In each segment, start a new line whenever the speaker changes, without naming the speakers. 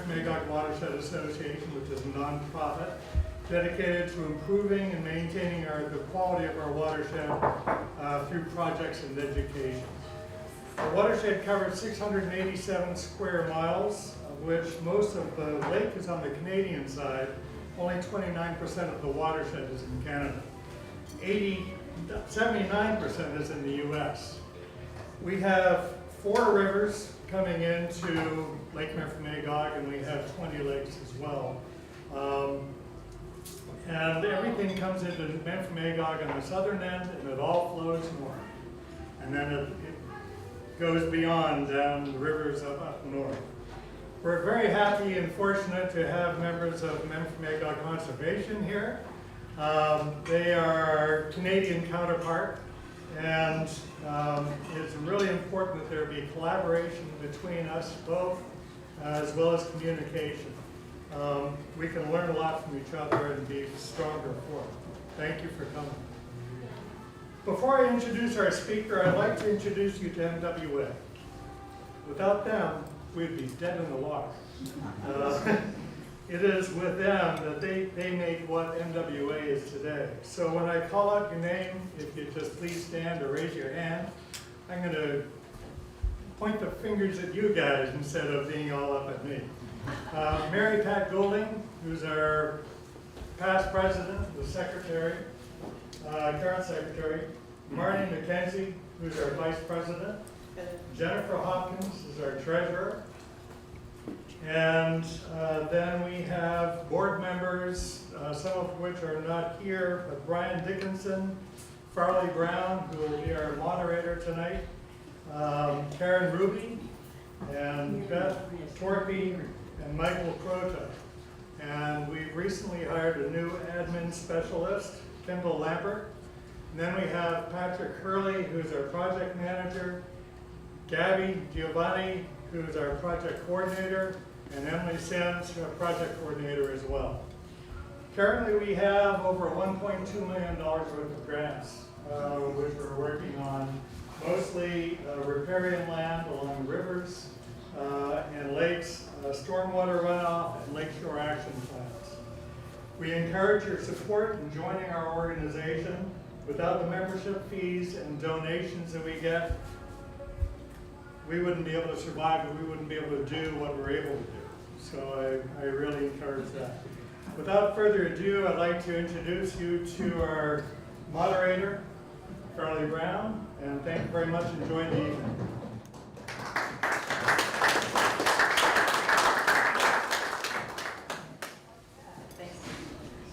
Memphremagog Watershed Association, which is a nonprofit dedicated to improving and maintaining the quality of our watershed through projects and education. Our watershed covers 687 square miles, of which most of the lake is on the Canadian side. Only 29% of the watershed is in Canada. 79% is in the US. We have 4 rivers coming into Lake Memphremagog, and we have 20 lakes as well. And everything comes into Memphremagog on the southern end, and it all flows north. And then it goes beyond down the rivers up north. We're very happy and fortunate to have members of Memphremagog Conservation here. They are our Canadian counterpart, and it's really important that there be collaboration between us both, as well as communication. We can learn a lot from each other and be stronger for it. Thank you for coming. Before I introduce our speaker, I'd like to introduce you to MWA. Without them, we'd be dead in the water. It is with them that they make what MWA is today. So when I call out your name, if you just please stand or raise your hand, I'm going to point the fingers at you guys instead of being all up at me. Mary Pat Goulding, who's our past president, the secretary, current secretary. Marnie McKenzie, who's our vice president. Jennifer Hopkins is our treasurer. And then we have board members, some of which are not here, but Brian Dickinson, Farley Brown, who will be our moderator tonight, Karen Ruby, and Beth Torpy, and Michael Crota. And we've recently hired a new admin specialist, Kendall Lambert. And then we have Patrick Hurley, who's our project manager, Gabby Giovanni, who's our project coordinator, and Emily Sims, our project coordinator as well. Currently we have over $1.2 million worth of grants, which we're working on, mostly riparian land along rivers and lakes, stormwater runoff, and lakeshore action plans. We encourage your support in joining our organization. Without the membership fees and donations that we get, we wouldn't be able to survive, and we wouldn't be able to do what we're able to do. So I really encourage that. Without further ado, I'd like to introduce you to our moderator, Farley Brown, and thank you very much. Enjoy the evening.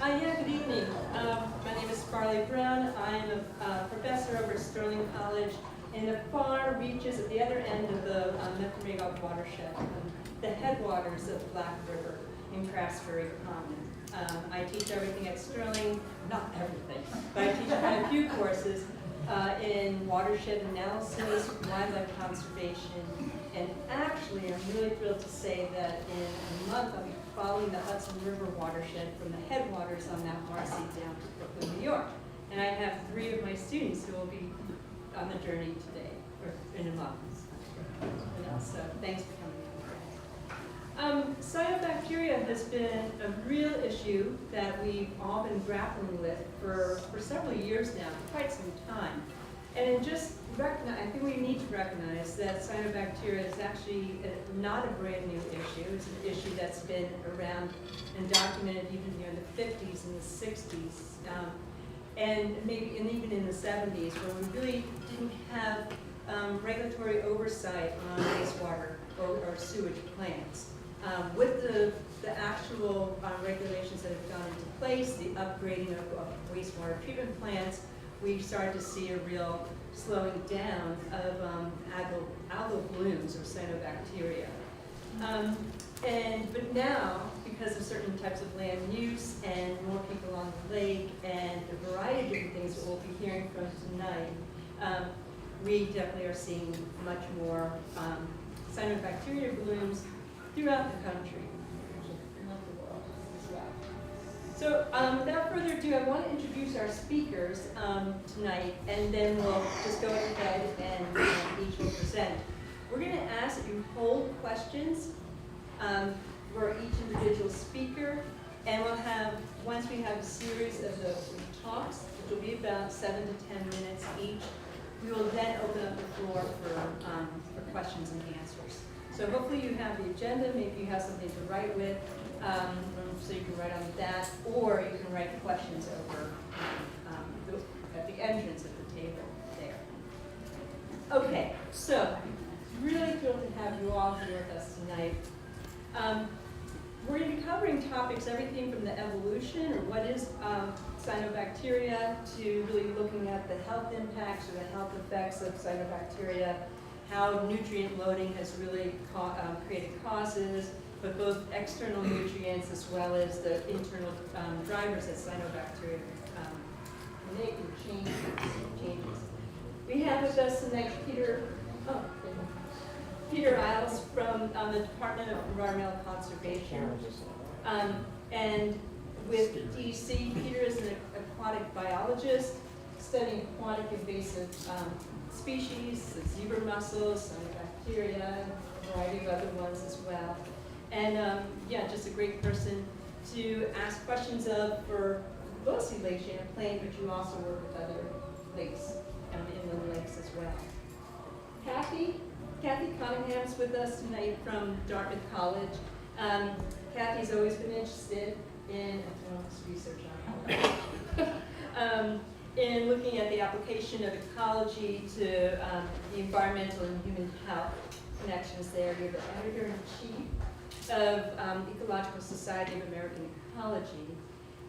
Good evening. My name is Farley Brown. I'm a professor over at Sterling College in the far reaches at the other end of the Memphremagog watershed, the headwaters of Black River in Craftsbury Common. I teach everything at Sterling, not everything, but I teach quite a few courses in watershed analysis, wildlife conservation, and actually I'm really thrilled to say that in a month I'll be following the Hudson River watershed from the headwaters on Mount Marcy down to Brooklyn, New York. And I have 3 of my students who will be on the journey today, or in a month. So thanks for coming. Cyanobacteria has been a real issue that we've all been grappling with for several years now, for quite some time. And just I think we need to recognize that cyanobacteria is actually not a brand new issue. It's an issue that's been around and documented even in the 50s and the 60s, and even in the 70s, where we really didn't have regulatory oversight on wastewater or sewage plants. With the actual regulations that have gone into place, the upgrading of wastewater treatment plants, we started to see a real slowing down of algal blooms or cyanobacteria. But now, because of certain types of land use and more people on the lake and a variety of different things that we'll be hearing from tonight, we definitely are seeing much more cyanobacteria blooms throughout the country, throughout the world as well. So without further ado, I want to introduce our speakers tonight, and then we'll just go ahead and each will present. We're going to ask that you hold questions for times we have a series of the talks, which will be about 7 to 10 minutes each. We will then open up the floor for questions and answers. So hopefully you have the agenda, maybe you have something to write with, so you can write on that, or you can write questions over at the entrance of the table there. Okay, so really thrilled to have you all here with us tonight. We're going to be covering topics, everything from the evolution, or what is cyanobacteria, to really looking at the health impacts or the health effects of cyanobacteria, how nutrient loading has really created causes, but both external nutrients as well as the internal drivers that cyanobacteria make and changes. We have with us tonight Peter Isles from the Department of Environmental Conservation. And with DC, Peter is an aquatic biologist studying aquatic invasive species, the zebra mussels, cyanobacteria, a variety of other ones as well. And yeah, just a great person to ask questions of for mostly Lake Champlain, but you also work with other lakes, inland lakes as well. Kathy Cunningham's with us tonight from Dartmouth College. Kathy's always been interested in research on in looking at the application of ecology to the environmental and human health connections there. You're the editor-in-chief of Ecological Society of American Ecology.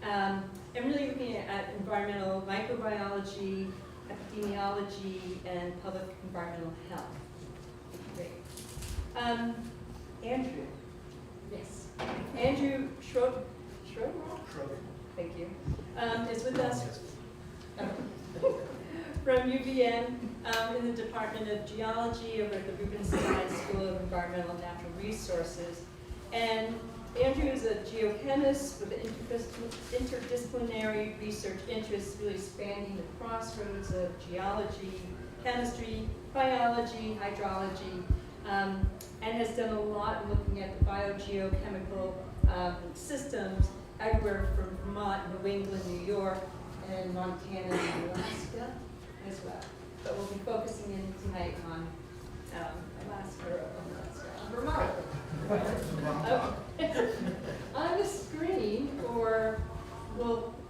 And really looking at environmental microbiology, epidemiology, and public environmental health. Great. Andrew. Yes. Andrew Schroeder? Thank you. Is with us from UVM in the Department of Geology over at the Rubenstein School of Environmental and Natural Resources. And Andrew is a geochemist with interdisciplinary research interests really spanning the crossroads of geology, chemistry, biology, hydrology, and has done a lot in looking at the biogeochemical systems everywhere from Vermont, New England, New York, and Montana and Alaska as well. But we'll be focusing in tonight on Vermont. On the screen,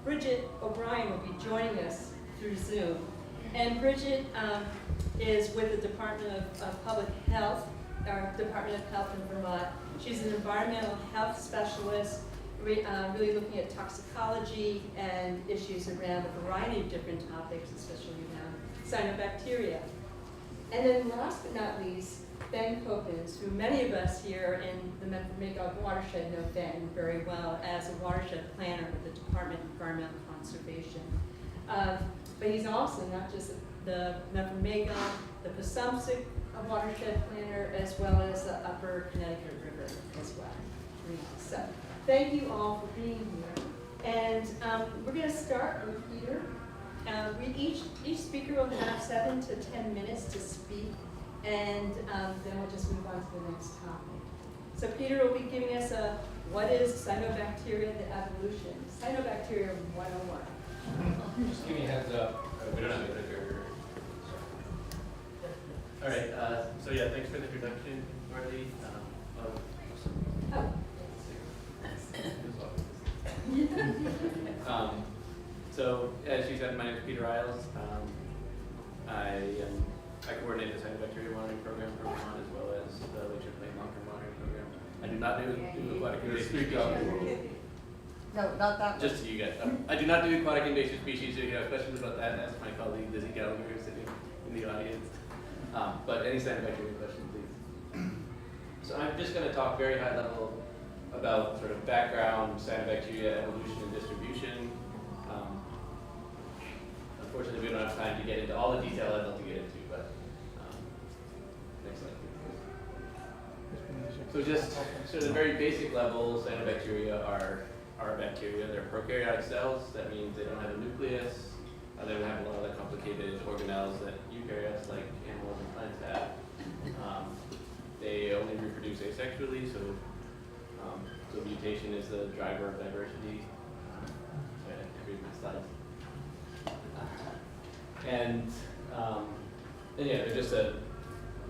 Bridget O'Brien will be joining us through Zoom. And Bridget is with the Department of Public Health, our Department of Health in Vermont. She's an environmental health specialist, really looking at toxicology and issues around a variety of different topics, especially around cyanobacteria. And then last but not least, Ben Copens, who many of us here in the Medford-Magog watershed know Ben very well as a watershed planner with the Department of Environmental Conservation. But he's also not just the Medford-Magog, the Passumpsic watershed planner, as well as the Upper Connecticut River as well. So thank you all for being here. And we're going to start with Peter. Each speaker will have 7 to 10 minutes to speak, and then we'll just move on to the next topic. So Peter will be giving us what is cyanobacteria, the evolution. Cyanobacteria 101.
Just give me a heads up. We don't have a clicker. All right. So yeah, thanks for the introduction, Marley. So as she said, my name is Peter Isles. I coordinate the Cyanobacteria monitoring program for Vermont as well as the Lake Champlain long-term monitoring program. I do not do aquatic invasive species.
No, not that one.
Just so you guys. I do not do aquatic invasive species. If you have questions about that, ask my colleague Lizzie Gallagher, who's sitting in the audience. But any cyanobacteria questions, please. So I'm just going to talk very high level about sort of background, cyanobacteria, evolution, and distribution. Unfortunately, we don't have time to get into all the detail I'd love to get into, but next slide, please. So just sort of very basic level, cyanobacteria are bacteria. They're prokaryotic cells. That means they don't have a nucleus. They don't have a lot of the complicated organelles that eukaryotes like animals and plants have. They only reproduce asexually, so mutation is the driver of diversity. sorry, I can't read my slides. And yeah,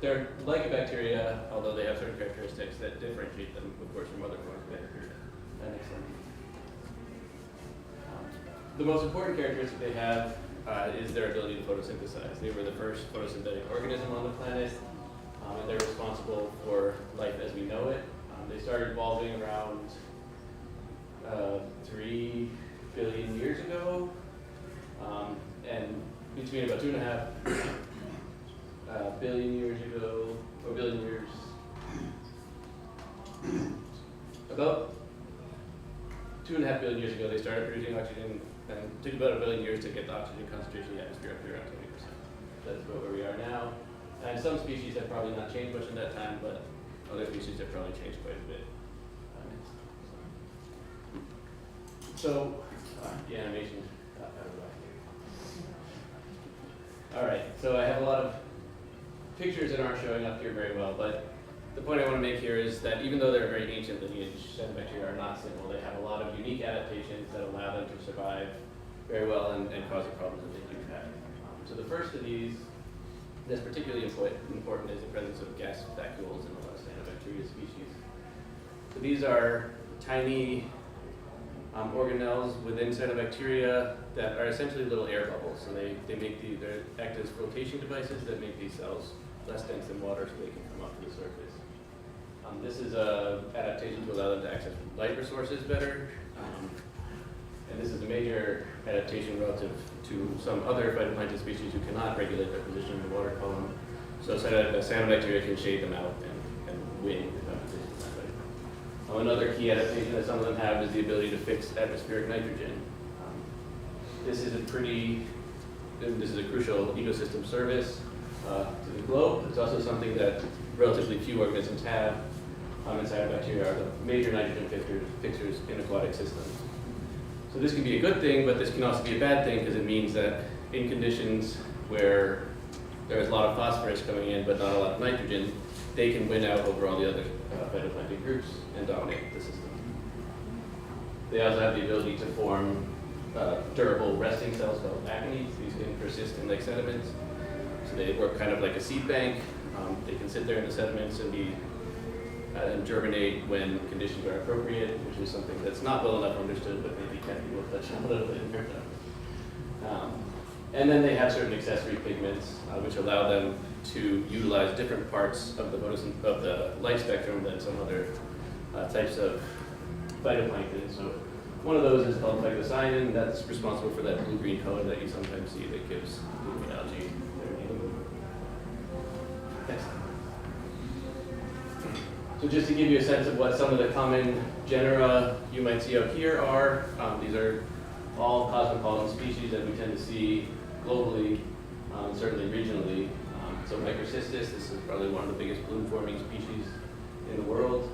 they're like a bacteria, although they have certain characteristics that differentiate them, of course, from other forms of bacteria. That makes sense. The most important characteristic they have is their ability to photosynthesize. They were the first photosynthetic organism on the planet, and they're responsible for life as we know it. They started evolving around 3 billion years ago, and between about 2.5 billion years ago, or billion years, about 2.5 billion years ago, they started producing oxygen, and it took about 1 billion years to get the oxygen concentration in the atmosphere up to around 20%. That's about where we are now. And some species have probably not changed much in that time, but other species have probably changed quite a bit. So, the animation got out of whack here. All right, so I have a lot of pictures that aren't showing up here very well, but the point I want to make here is that even though they're a very ancient lineage, cyanobacteria are not simple. They have a lot of unique adaptations that allow them to survive very well and cause the problems that they do have. So the first of these that's particularly important is the presence of gas vacuoles in a lot of cyanobacteria species. So these are tiny organelles within cyanobacteria that are essentially little air bubbles. So they act as flotation devices that make these cells less dense than water so they can come up to the surface. This is an adaptation to allow them to access light resources better. And this is a major adaptation relative to some other phytoplankton species who cannot regulate their position in the water column. So cyanobacteria can shade them out and win the competition that way. Another key adaptation that some of them have is the ability to fix atmospheric nitrogen. This is a crucial ecosystem service to the globe. It's also something that relatively few organisms have. And cyanobacteria are the major nitrogen fixers in aquatic systems. So this can be a good thing, but this can also be a bad thing because it means that in conditions where there is a lot of phosphorus coming in but not a lot of nitrogen, they can win out over all the other phytoplankton groups and dominate the system. They also have the ability to form durable resting cells called actinides. These can persist in lake sediments. So they work kind of like a seed bank. They can sit there in the sediments and germinate when conditions are appropriate, which is something that's not well enough understood, but maybe Kathy will touch on a little bit in her talk. And then they have certain accessory pigments, which allow them to utilize different parts of the light spectrum than some other types of phytoplankton. So one of those is called phycocyanin. That's responsible for that blue-green color that you sometimes see that gives blue algae their name. Next. So just to give you a sense of what some of the common genera you might see up here are, these are all cosmopolitan species that we tend to see globally, certainly regionally. So Microcystis, this is probably one of the biggest bloom-forming species in the world.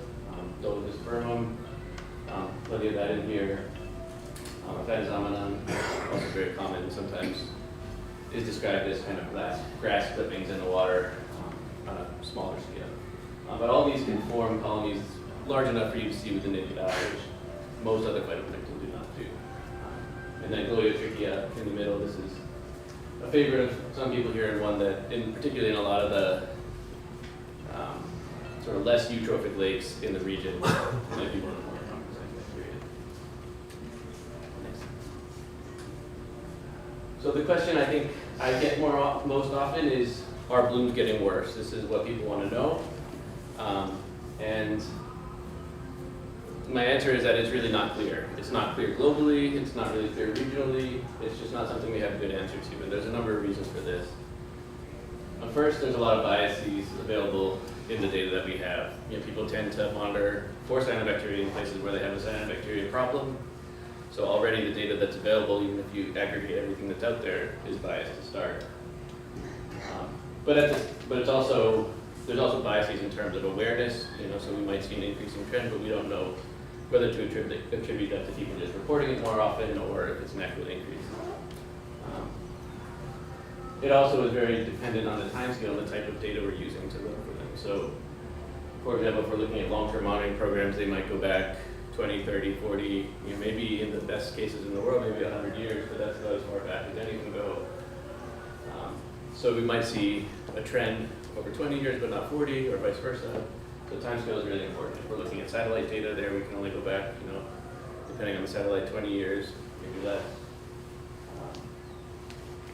Dolichospermum, plenty of that in here. Phytozomenon, also very common, and sometimes is described as kind of grass clippings in the water on a smaller scale. But all these can form colonies large enough for you to see with the naked eye, which most other phytoplankton do not do. And then Gliotrichia in the middle, this is a favorite of some people here, and one that, particularly in a lot of the sort of less eutrophic lakes in the region, might be one of the more common cyanobacteria. Next. So the question I think I get most often is, are blooms getting worse? This is what people want to know. And my answer is that it's really not clear. It's not clear globally, it's not really clear regionally, it's just not something we have a good answer to, and there's a number of reasons for this. First, there's a lot of biases available in the data that we have. People tend to monitor for cyanobacteria in places where they have a cyanobacteria problem. So already the data that's available, even if you aggregate everything that's out there, is biased to start. But there's also biases in terms of awareness. So we might see an increasing trend, but we don't know whether to attribute that to people just reporting it more often or if it's an actual increase. It also is very dependent on the timescale and the type of data we're using to look for them. So, for example, if we're looking at long-term monitoring programs, they might go back 20, 30, 40, maybe in the best cases in the world, maybe 100 years, but that's about as far back as any can go. So we might see a trend over 20 years, but not 40, or vice versa. So time scale is really important. If we're looking at satellite data there, we can only go back, depending on the satellite, 20 years, maybe less.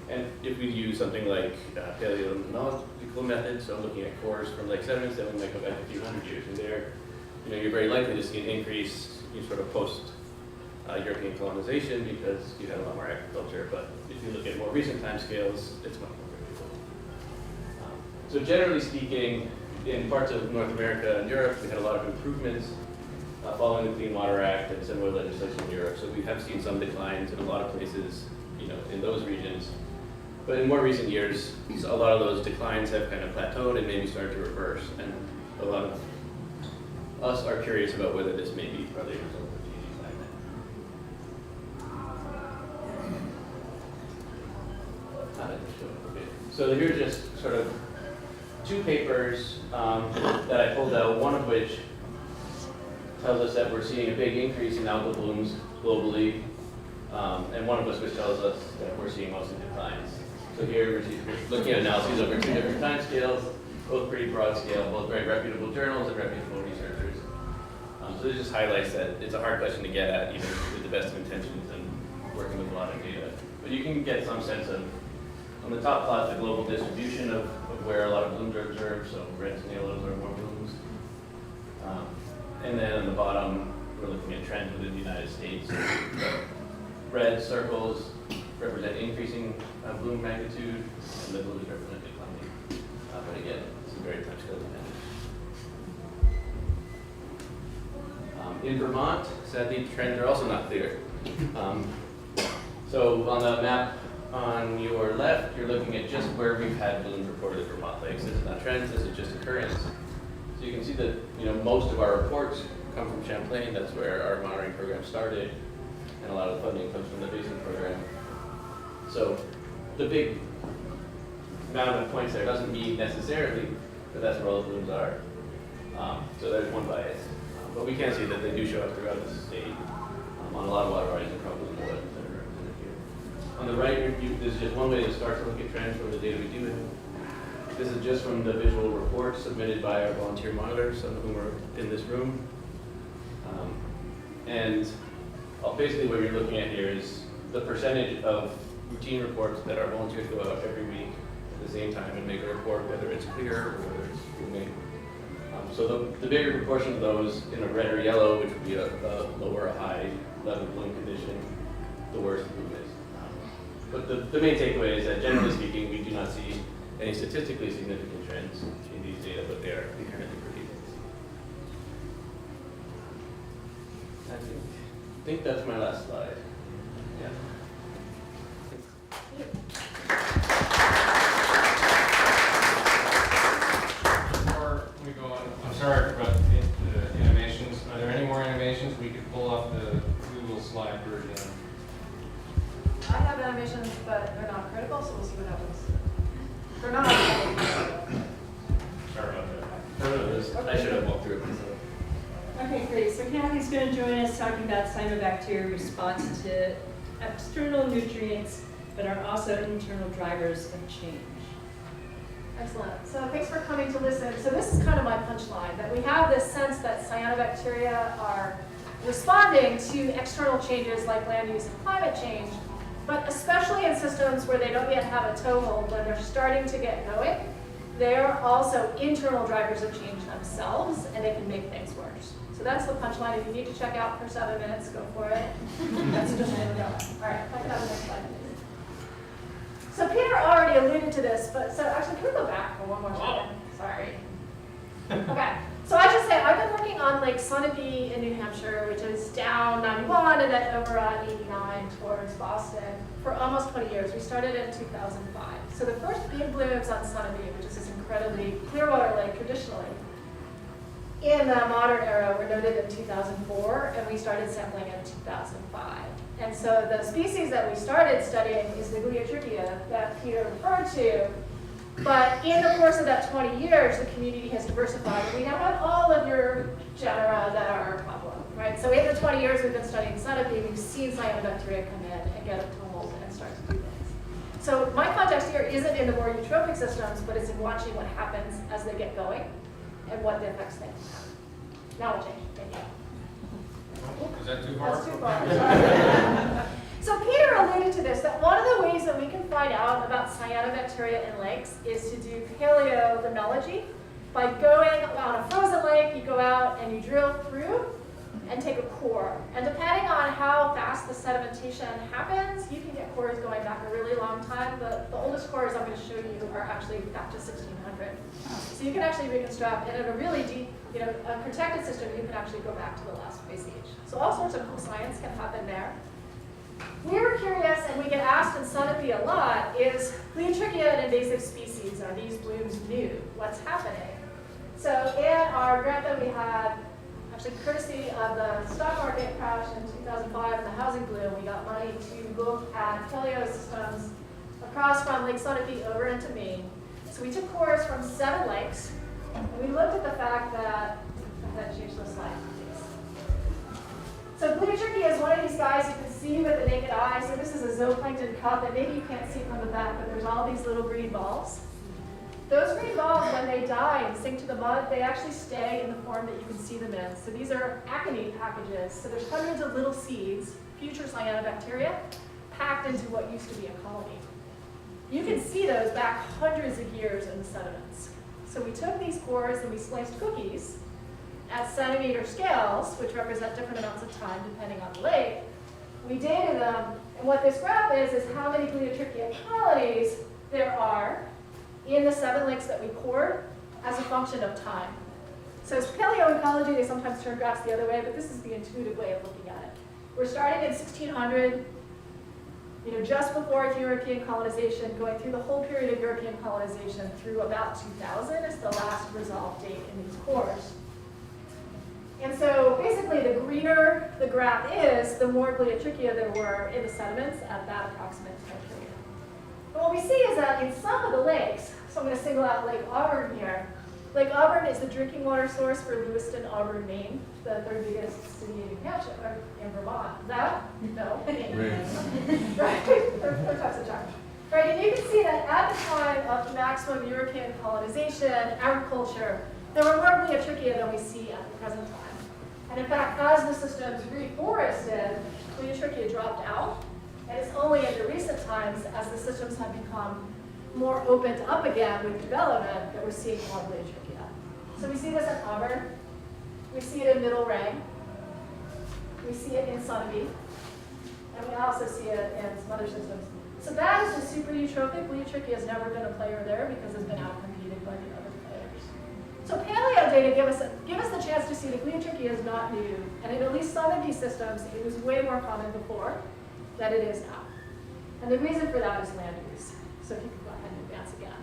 And if we use something like paleontological methods, so looking at cores from lake sediments, then we might go back a few hundred years. And there, you're very likely to see an increase sort of post European colonization because you had a lot more agriculture. But if you look at more recent time scales, it's much more variable. So generally speaking, in parts of North America and Europe, we had a lot of improvements following the Clean Water Act and similar legislation in Europe. So we have seen some declines in a lot of places, in those regions. But in more recent years, a lot of those declines have kind of plateaued and maybe started to reverse. And a lot of us are curious about whether this may be partly a result of changing climate. Okay. So here's just sort of two papers that I pulled out, one of which tells us that we're seeing a big increase in algal blooms globally, and one of which tells us that we're seeing mostly declines. So here we're looking at analyses over two different time scales, both pretty broad scale, both very reputable journals and reputable researchers. So this just highlights that it's a hard question to get at, even with the best of intentions and working with a lot of data. But you can get some sense of, on the top plot, the global distribution of where a lot of blooms are observed, so red snails are more blooms. And then on the bottom, we're looking at trends within the United States. Red circles represent increasing bloom magnitude, and the blues represent declining. But again, it's a very time scale dependent. In Vermont, sadly, trends are also not clear. So on the map on your left, you're looking at just where we've had blooms reported at Vermont lakes. This is not trends, this is just occurrence. So you can see that most of our reports come from Champlain. That's where our monitoring program started, and a lot of the funding comes from the basin program. So the big amount of points there doesn't mean necessarily that that's where all the blooms are. So there's one bias. But we can see that they do show up throughout the state on a lot of water bodies and probably the ones that are represented here. On the right, there's just one way to start to look at trends from the data we do have. This is just from the visual reports submitted by our volunteer monitors, some of whom are in this room. And basically what you're looking at here is the percentage of routine reports that our volunteers go out every week at the same time and make a report, whether it's clear or whether it's blooming. So the bigger proportion of those in a red or yellow, which would be a low or a high level bloom condition, the worse the bloom is. But the main takeaway is that generally speaking, we do not see any statistically significant trends in these data, but they are inherently pretty. I think that's my last slide. Yeah.
Before we go on, I'm sorry about the animations. Are there any more animations? We could pull up the Google slide version.
I have animations, but they're not critical, so we'll see what happens. They're not.
Sorry about that.
I should have walked through it myself.
Okay, great. So Kathy's going to join us talking about cyanobacteria response to external nutrients, but are also internal drivers of change.
Excellent. So thanks for coming to listen. So this is kind of my punchline, that we have this sense that cyanobacteria are responding to external changes like land use and climate change, but especially in systems where they don't yet have a toehold, when they're starting to get going, they're also internal drivers of change themselves, and they can make things worse. So that's the punchline. If you need to check out for 7 minutes, go for it. That's just where we're going. All right, if I could have the next slide, please. So Peter already alluded to this, but so actually, can we go back for one more second? Sorry. Okay. So I should say, I've been working on Lake Sunapee in New Hampshire, which is down 91 and then over on 89 towards Boston, for almost 20 years. We started in 2005. So the first big blooms on Sunapee, which is this incredibly clear water lake traditionally, in the modern era were noted in 2004, and we started sampling in 2005. And so the species that we started studying is the Gliotrichia that Peter referred to. But in the course of that 20 years, the community has diversified, and we now have all of your genera that are a problem, right? So in the 20 years we've been studying Cyanobacteria, we've seen cyanobacteria come in and get a tumult and start to do things. So my context here isn't in the more eutrophic systems, but it's in watching what happens as they get going and what the effects they have. Now we'll change. Thank you.
Is that too far?
That's too far. So Peter alluded to this, that one of the ways that we can find out about cyanobacteria in lakes is to do paleolimnology. By going on a frozen lake, you go out and you drill through and take a core. And depending on how fast the sedimentation happens, you can get cores going back a really long time. The oldest cores I'm going to show you are actually back to 1600. So you can actually reconstruct, and in a really deep, a protected system, you can actually go back to the last ice age. So all sorts of cool science can happen there. We were curious, and we get asked in Cyanobacteria a lot, is Pleotrichia an invasive species? Are these blooms new? What's happening? So in our grant that we had, actually courtesy of the stock market crash in 2005 and the housing boom, we got money to look at paleo systems across from Lake Sunapee over into Maine. So we took cores from 7 lakes, and we looked at the fact that, change the slide, please. So Pleotrichia is one of these guys you can see with the naked eye. So this is a zooplankton cup, and maybe you can't see from the back, but there's all these little green balls. Those green balls, when they die and sink to the mud, they actually stay in the form that you can see them in. So these are aconite packages. So there's hundreds of little seeds, future cyanobacteria, packed into what used to be a colony. You can see those back hundreds of years in the sediments. So we took these cores and we sliced cookies at centimeter scales, which represent different amounts of time depending on the lake. We dated them, and what this graph is how many Pleotrichia colonies there are in the 7 lakes that we cored as a function of time. So as paleoecology, they sometimes turn graphs the other way, but this is the intuitive way of looking at it. We're starting in 1600, just before European colonization, going through the whole period of European colonization through about 2000 is the last resolved date in these cores. And so basically the greener the graph is, the more Pleotrichia there were in the sediments at that approximate time period. But what we see is that in some of the lakes, so I'm going to single out Lake Auburn here. Lake Auburn is the drinking water source for Lewiston, Auburn, Maine, the 3rd biggest city in New Hampshire, or in Vermont. Is that? No. Right. Third time's a charm. Right, and you can see that at the time of maximum European colonization, agriculture, there were more Pleotrichia than we see at the present time. And in fact, as the systems reforested, Pleotrichia dropped out. And it's only in the recent times, as the systems have become more opened up again with development, that we're seeing more Pleotrichia. So we see this at Auburn. We see it in Middle Rang. We see it in Sunapee. And we also see it in some other systems. So that is the super eutrophic. Pleotrichia has never been a player there because it's been outcompeted by the other players. So paleo data give us the chance to see that Pleotrichia is not new. And in at least some of these systems, it was way more common before than it is now. And the reason for that is land use. So if you could go ahead and advance again.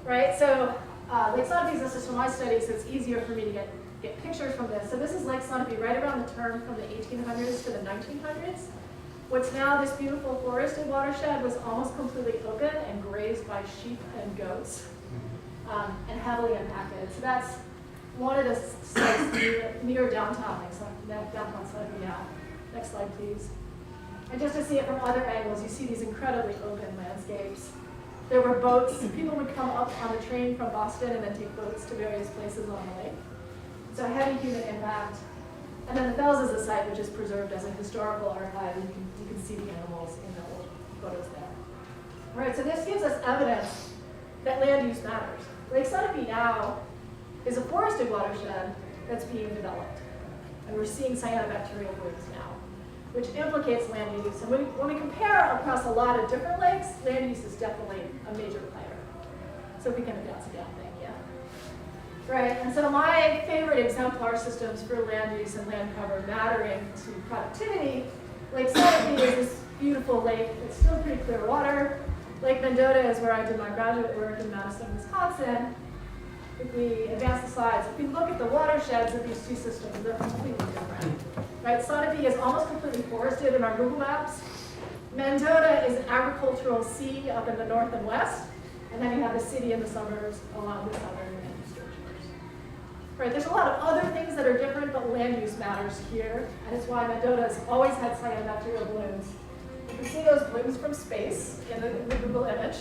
Right, so Lake Sunapee is a system I study, so it's easier for me to get pictures from this. So this is Lake Sunapee right around the turn from the 1800s to the 1900s. What's now this beautiful forested watershed was almost completely open and grazed by sheep and goats, and heavily impacted. So that's one of the sites near downtown, downtown Sunapee now. Next slide, please. And just to see it from other angles, you see these incredibly open landscapes. There were boats. People would come up on the train from Boston and then take boats to various places on the lake. So heavy human impact. And then the Fells is a site which is preserved as a historical archive. You can see the animals in the old photos there. All right, so this gives us evidence that land use matters. Lake Sunapee now is a forested watershed that's being developed. And we're seeing cyanobacterial blooms now, which implicates land use. And when we compare across a lot of different lakes, land use is definitely a major player. So if we can advance again, thank you. Right, and so my favorite exemplar systems for land use and land cover mattering to productivity, Lake Sunapee is this beautiful lake. It's still pretty clear water. Lake Mendota is where I did my graduate work in Madison, Wisconsin. If we advance the slides, if we look at the watersheds of these two systems, they're completely different. Right, Sunapee is almost completely forested in our Google Maps. Mendota is an agricultural sea up in the north and west, and then you have the city and the suburbs along the southern and eastern shores. Right, there's a lot of other things that are different, but land use matters here, and it's why Mendota's always had cyanobacterial blooms. You can see those blooms from space in the Google image,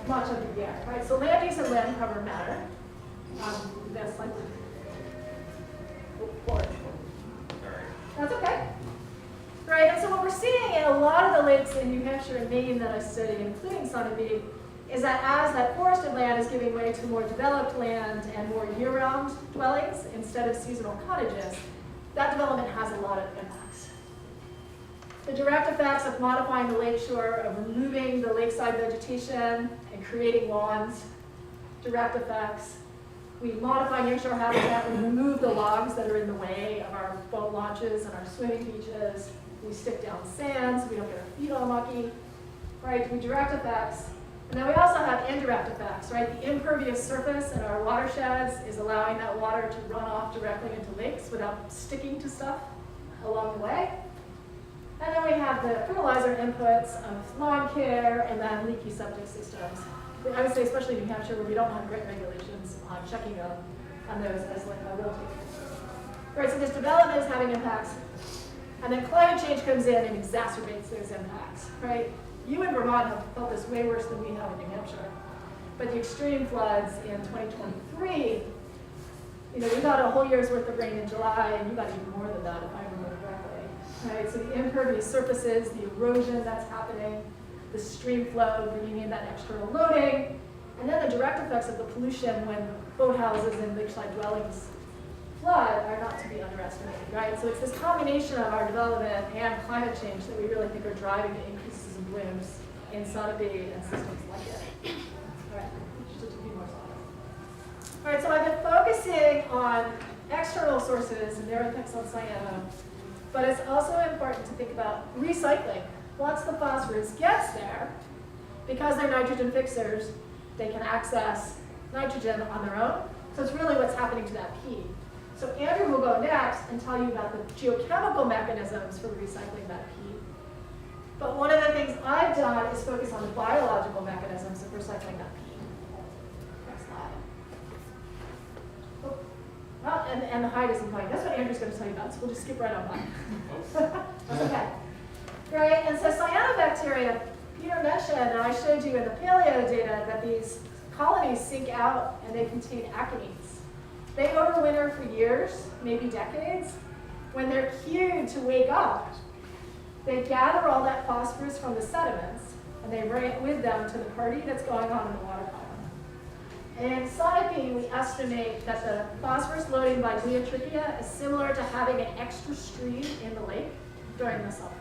much of the year, right? So land use and land cover matter. That's like, that's okay. Right, and so what we're seeing in a lot of the lakes in New Hampshire and Maine that I study, including Symposium, is that as that forested land is giving way to more developed land and more year-round dwellings instead of seasonal cottages, that development has a lot of impacts. The direct effects of modifying the lakeshore, of removing the lakeside vegetation and creating lawns, direct effects. We modify nearshore habitat, we remove the logs that are in the way of our boat launches and our swimming beaches. We stick down sand so we don't get our feet all mucky, right? We direct effects. And then we also have indirect effects, right? The impervious surface in our watersheds is allowing that water to run off directly into lakes without sticking to stuff along the way. And then we have the fertilizer inputs of lawn care and then leaky septic systems. I would say especially New Hampshire where we don't have great regulations on checking on those as like a real take. Right, so this development is having impacts. And then climate change comes in and exacerbates those impacts, right? You in Vermont have felt this way worse than we have in New Hampshire. But the extreme floods in 2023, we got a whole year's worth of rain in July, and you got even more than that if I remember correctly. Right? So the impervious surfaces, the erosion that's happening, the stream flow bringing in that external loading, and then the direct effects of the pollution when boathouses and lakeside dwellings flood are not to be underestimated, right? So it's this combination of our development and climate change that we really think are driving the increases in blooms in Symposium and systems like it. All right, just a few more slides. All right, so I've been focusing on external sources and their effects on cyano, but it's also important to think about recycling. Once the phosphorus gets there, because they're nitrogen fixers, they can access nitrogen on their own. So it's really what's happening to that P. So Andrew will go next and tell you about the geochemical mechanisms for recycling that P. But one of the things I've done is focus on the biological mechanisms of recycling that P. Next slide. Oh, well, and the hide isn't fine. That's what Andrew's going to tell you about, so we'll just skip right on by. That's okay. Right, and so cyanobacteria, Peter mentioned, and I showed you in the paleo data, that these colonies sink out and they contain actinides. They overwinter for years, maybe decades. When they're cued to wake up, they gather all that phosphorus from the sediments and they bring it with them to the party that's going on in the water column. And in Symposium, we estimate that the phosphorus loading by gliotrichia is similar to having an extra stream in the lake during the summer.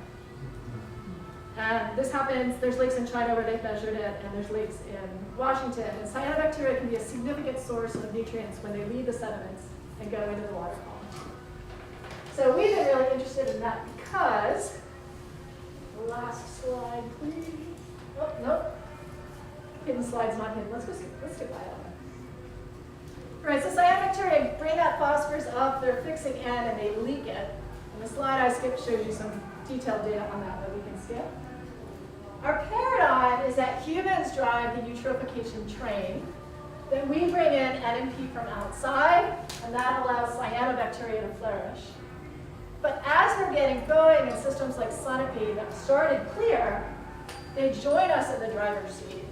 And this happens, there's lakes in China where they've measured it, and there's lakes in Washington. And cyanobacteria can be a significant source of nutrients when they leave the sediments and go into the water column. So we've been really interested in that because, last slide, please. Oh, nope. Hidden slide's not hidden. Let's skip by that one. Right, so cyanobacteria bring that phosphorus up, they're fixing N, and they leak it. And the slide I skipped shows you some detailed data on that we can skip. Our paradigm is that humans drive the eutrophication train, then we bring in NMP from outside, and that allows cyanobacteria to flourish. But as we're getting going in systems like Symposium that started clear, they join us in the driver's seat.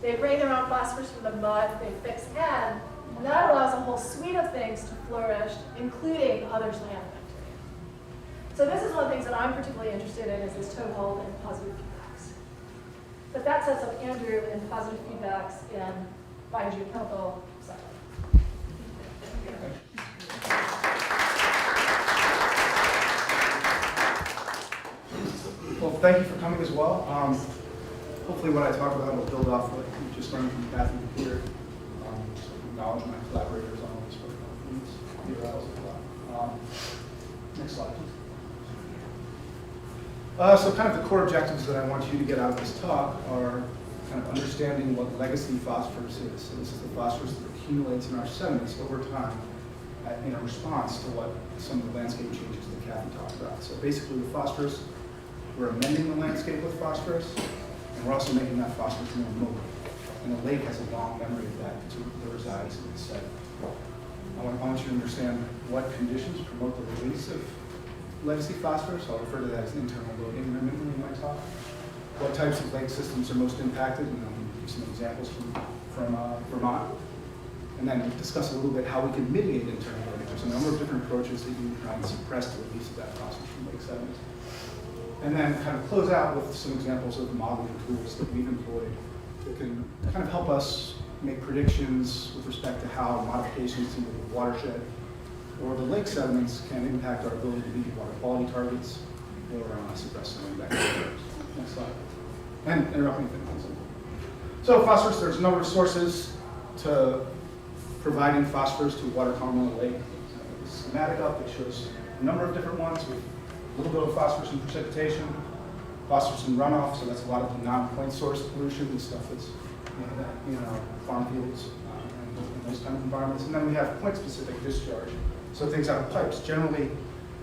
They bring their own phosphorus from the mud, they fix N, and that allows a whole suite of things to flourish, including other cyanobacteria. So this is one of the things that I'm particularly interested in, is this toehold and positive feedbacks. But that sets up Andrew and positive feedbacks in biogeochemical cycling.
Well, thank you for coming as well. Hopefully what I talk about will build off what you just learned from Kathy and Peter. So acknowledge my collaborators on all this work. Peter Riles as well. Next slide, please. So kind of the core objectives that I want you to get out of this talk are kind of understanding what legacy phosphorus is. So this is the phosphorus that accumulates in our sediments over time in a response to what some of the landscape changes that Kathy talked about. So basically the phosphorus, we're amending the landscape with phosphorus, and we're also making that phosphorus more mobile. And the lake has a long memory of that because it resides in the sediment. I want you to understand what conditions promote the release of legacy phosphorus. I'll refer to that as internal loading intermittently in my talk. What types of lake systems are most impacted, and I'll give some examples from Vermont. And then discuss a little bit how we can mitigate internal loading. There's a number of different approaches that you can try and suppress the release of that phosphorus from lake sediments. And then kind of close out with some examples of modeling tools that we've employed that can kind of help us make predictions with respect to how modifications to the watershed or the lake sediments can impact our ability to meet water quality targets or suppress cyanobacteria. Next slide. And interrupt me if anything's simple. So phosphorus, there's a number of sources to providing phosphorus to water column in the lake. There's a schematic up that shows a number of different ones with a little bit of phosphorus in precipitation, phosphorus in runoff, so that's a lot of the non-point source pollution, the stuff that's in our farm fields and those kind of environments. And then we have point-specific discharge, so things out of pipes. Generally,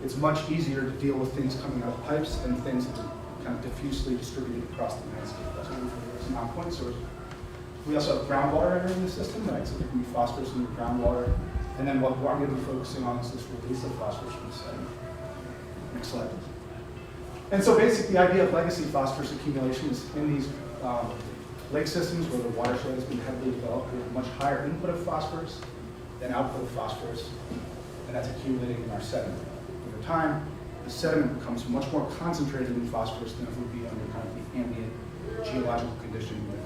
it's much easier to deal with things coming out of pipes than things that are kind of diffusely distributed across the landscape. That's what we refer to as non-point source. We also have groundwater entering the system, right? So there can be phosphorus in the groundwater. And then what I'm going to be focusing on is this release of phosphorus from the sediment. Next slide. And so basically the idea of legacy phosphorus accumulation is in these lake systems where the watershed has been heavily developed with much higher input of phosphorus than output of phosphorus, and that's accumulating in our sediment. Over time, the sediment becomes much more concentrated in phosphorus than it would be under kind of the ambient geological condition that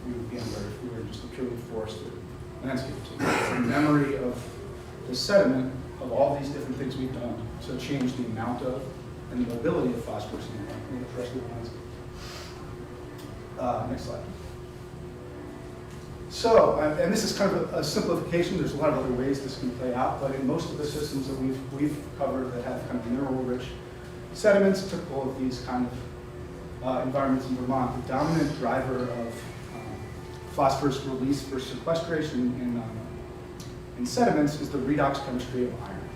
we would be under if we were just a purely forested landscape. So it's a memory of the sediment of all these different things we've done to change the amount of and the mobility of phosphorus in the terrestrial landscape. Next slide. So, and this is kind of a simplification. There's a lot of other ways this can play out, but in most of the systems that we've covered that have kind of mineral-rich sediments, typical of these kind of environments in Vermont, the dominant driver of phosphorus release for sequestration in sediments is the redox chemistry of iron.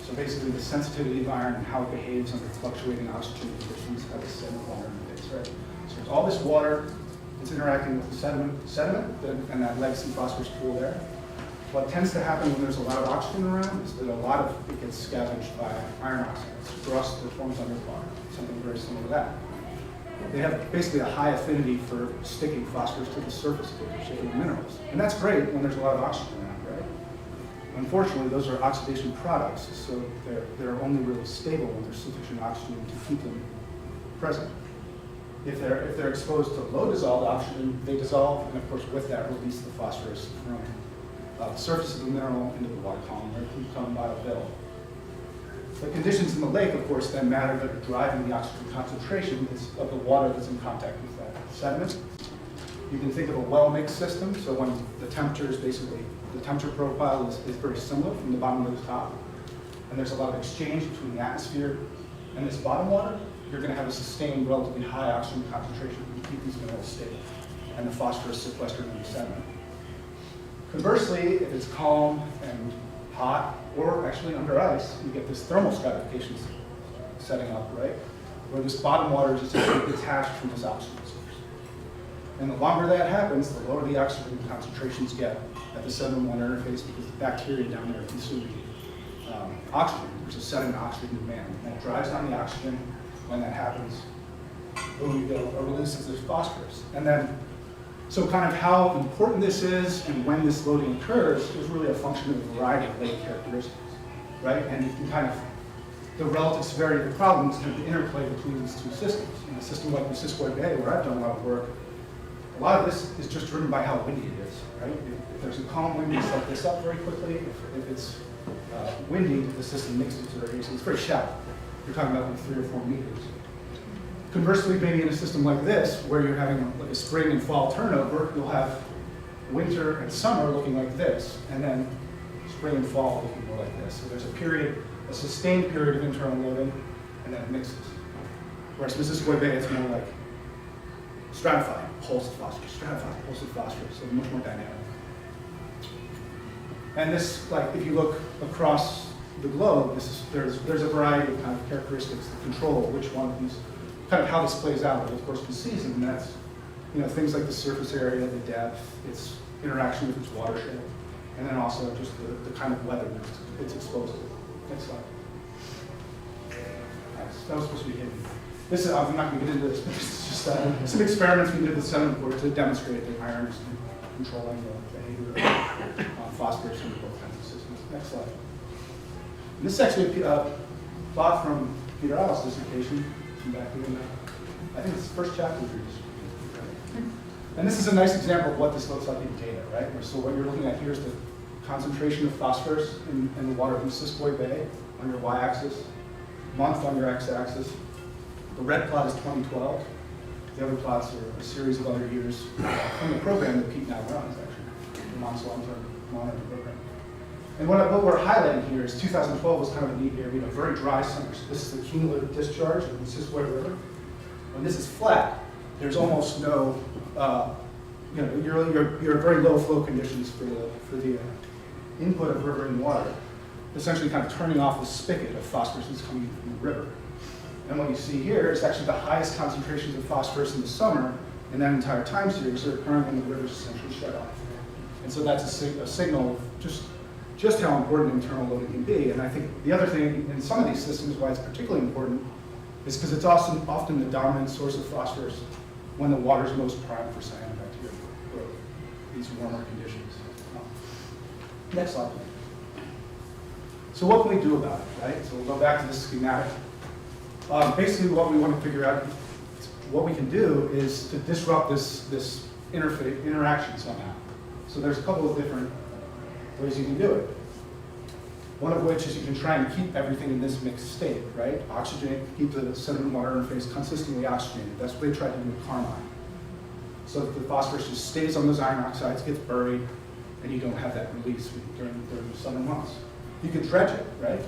So basically the sensitivity of iron and how it behaves under fluctuating oxygen conditions at the sediment water interface, right? So there's all this water that's interacting with the sediment and that legacy phosphorus pool there. What tends to happen when there's a lot of oxygen around is that a lot of it gets scavenged by iron oxides, rust that forms underwater, something very similar to that. They have basically a high affinity for sticking phosphorus to the surface of the particular minerals. And that's great when there's a lot of oxygen around, right? Unfortunately, those are oxidation products, so they're only really stable when there's sufficient oxygen to keep them present. If they're exposed to low dissolved oxygen, they dissolve, and of course with that release the phosphorus from the surface of the mineral into the water column, where it can become bioavailable. The conditions in the lake, of course, then matter that are driving the oxygen concentration of the water that's in contact with that sediment. You can think of a well-mixed system, so when the temperature is basically, the temperature profile is very similar from the bottom to the top, and there's a lot of exchange between the atmosphere and this bottom water, you're going to have a sustained, relatively high oxygen concentration to keep these minerals stable, and the phosphorus sequestered in the sediment. Conversely, if it's calm and hot, or actually under ice, you get this thermal stratification setting up, right? Where this bottom water is essentially detached from this oxygen source. And the longer that happens, the lower the oxygen concentrations get at the sediment water interface because the bacteria down there are consuming oxygen. There's a sediment oxygen demand. And that drives down the oxygen. When that happens, boom, you get a release of this phosphorus. And then, so kind of how important this is and when this loading occurs is really a function of a variety of lake characteristics, right? And you can kind of, the relative severity of the problem is kind of the interplay between these two systems. In a system like the Missisquoi Bay, where I've done a lot of work, a lot of this is just driven by how windy it is, right? If there's a calm wind, you set this up very quickly. If it's windy, the system mixes very easily. It's very shallow. You're talking about like 3 or 4 meters. Conversely, maybe in a system like this, where you're having like a spring and fall turnover, you'll have winter and summer looking like this, and then spring and fall looking more like this. So there's a period, a sustained period of internal loading, and then it mixes. Whereas Missisquoi Bay, it's more like stratified, pulsed phosphorus, stratified, pulsed phosphorus, so much more dynamic. And this, like, if you look across the globe, there's a variety of kind of characteristics that control which one of these, kind of how this plays out over the course of the season. And that's, things like the surface area, the depth, its interaction with its watershed, and then also just the kind of weather that it's exposed to. Next slide. That was supposed to be hidden. This is, I'm not going to get into this, but this is just some experiments we did with sediment board to demonstrate that iron is controlling the behavior of phosphorus in both kinds of systems. Next slide. And this is actually a plot from Peter Al's dissertation from back in, I think it's the first chapter of yours. And this is a nice example of what this looks like in data, right? So what you're looking at here is the concentration of phosphorus in the water from Siskiyou Bay on your y-axis, month on your x-axis. The red plot is 2012. The other plots are a series of other years from the program that Pete now runs, actually, the Vermont's long-term monitoring program. And what we're highlighting here is 2012 was kind of a neat year. We had a very dry summer. So this is the cumulative discharge of the Siskiyou River. When this is flat, there's almost no, you're very low flow conditions for the input of riverine water, essentially kind of turning off the spigot of phosphorus that's coming from the river. And what you see here is actually the highest concentrations of phosphorus in the summer in that entire time series are occurring when the river's essentially shut off. And so that's a signal of just how important internal loading can be. And I think the other thing in some of these systems, why it's particularly important, is because it's often the dominant source of phosphorus when the water is most primed for cyanobacteria growth, these warmer conditions. Next slide. So what can we do about it, right? So we'll go back to this schematic. Basically what we want to figure out, what we can do is to disrupt this interaction somehow. So there's a couple of different ways you can do it. One of which is you can try and keep everything in this mixed state, right? Oxygen, keep the sediment water interface consistently oxygenated. That's what they tried to do with carmine. So that the phosphorus just stays on those iron oxides, gets buried, and you don't have that release during the summer months. You can dredge it, right?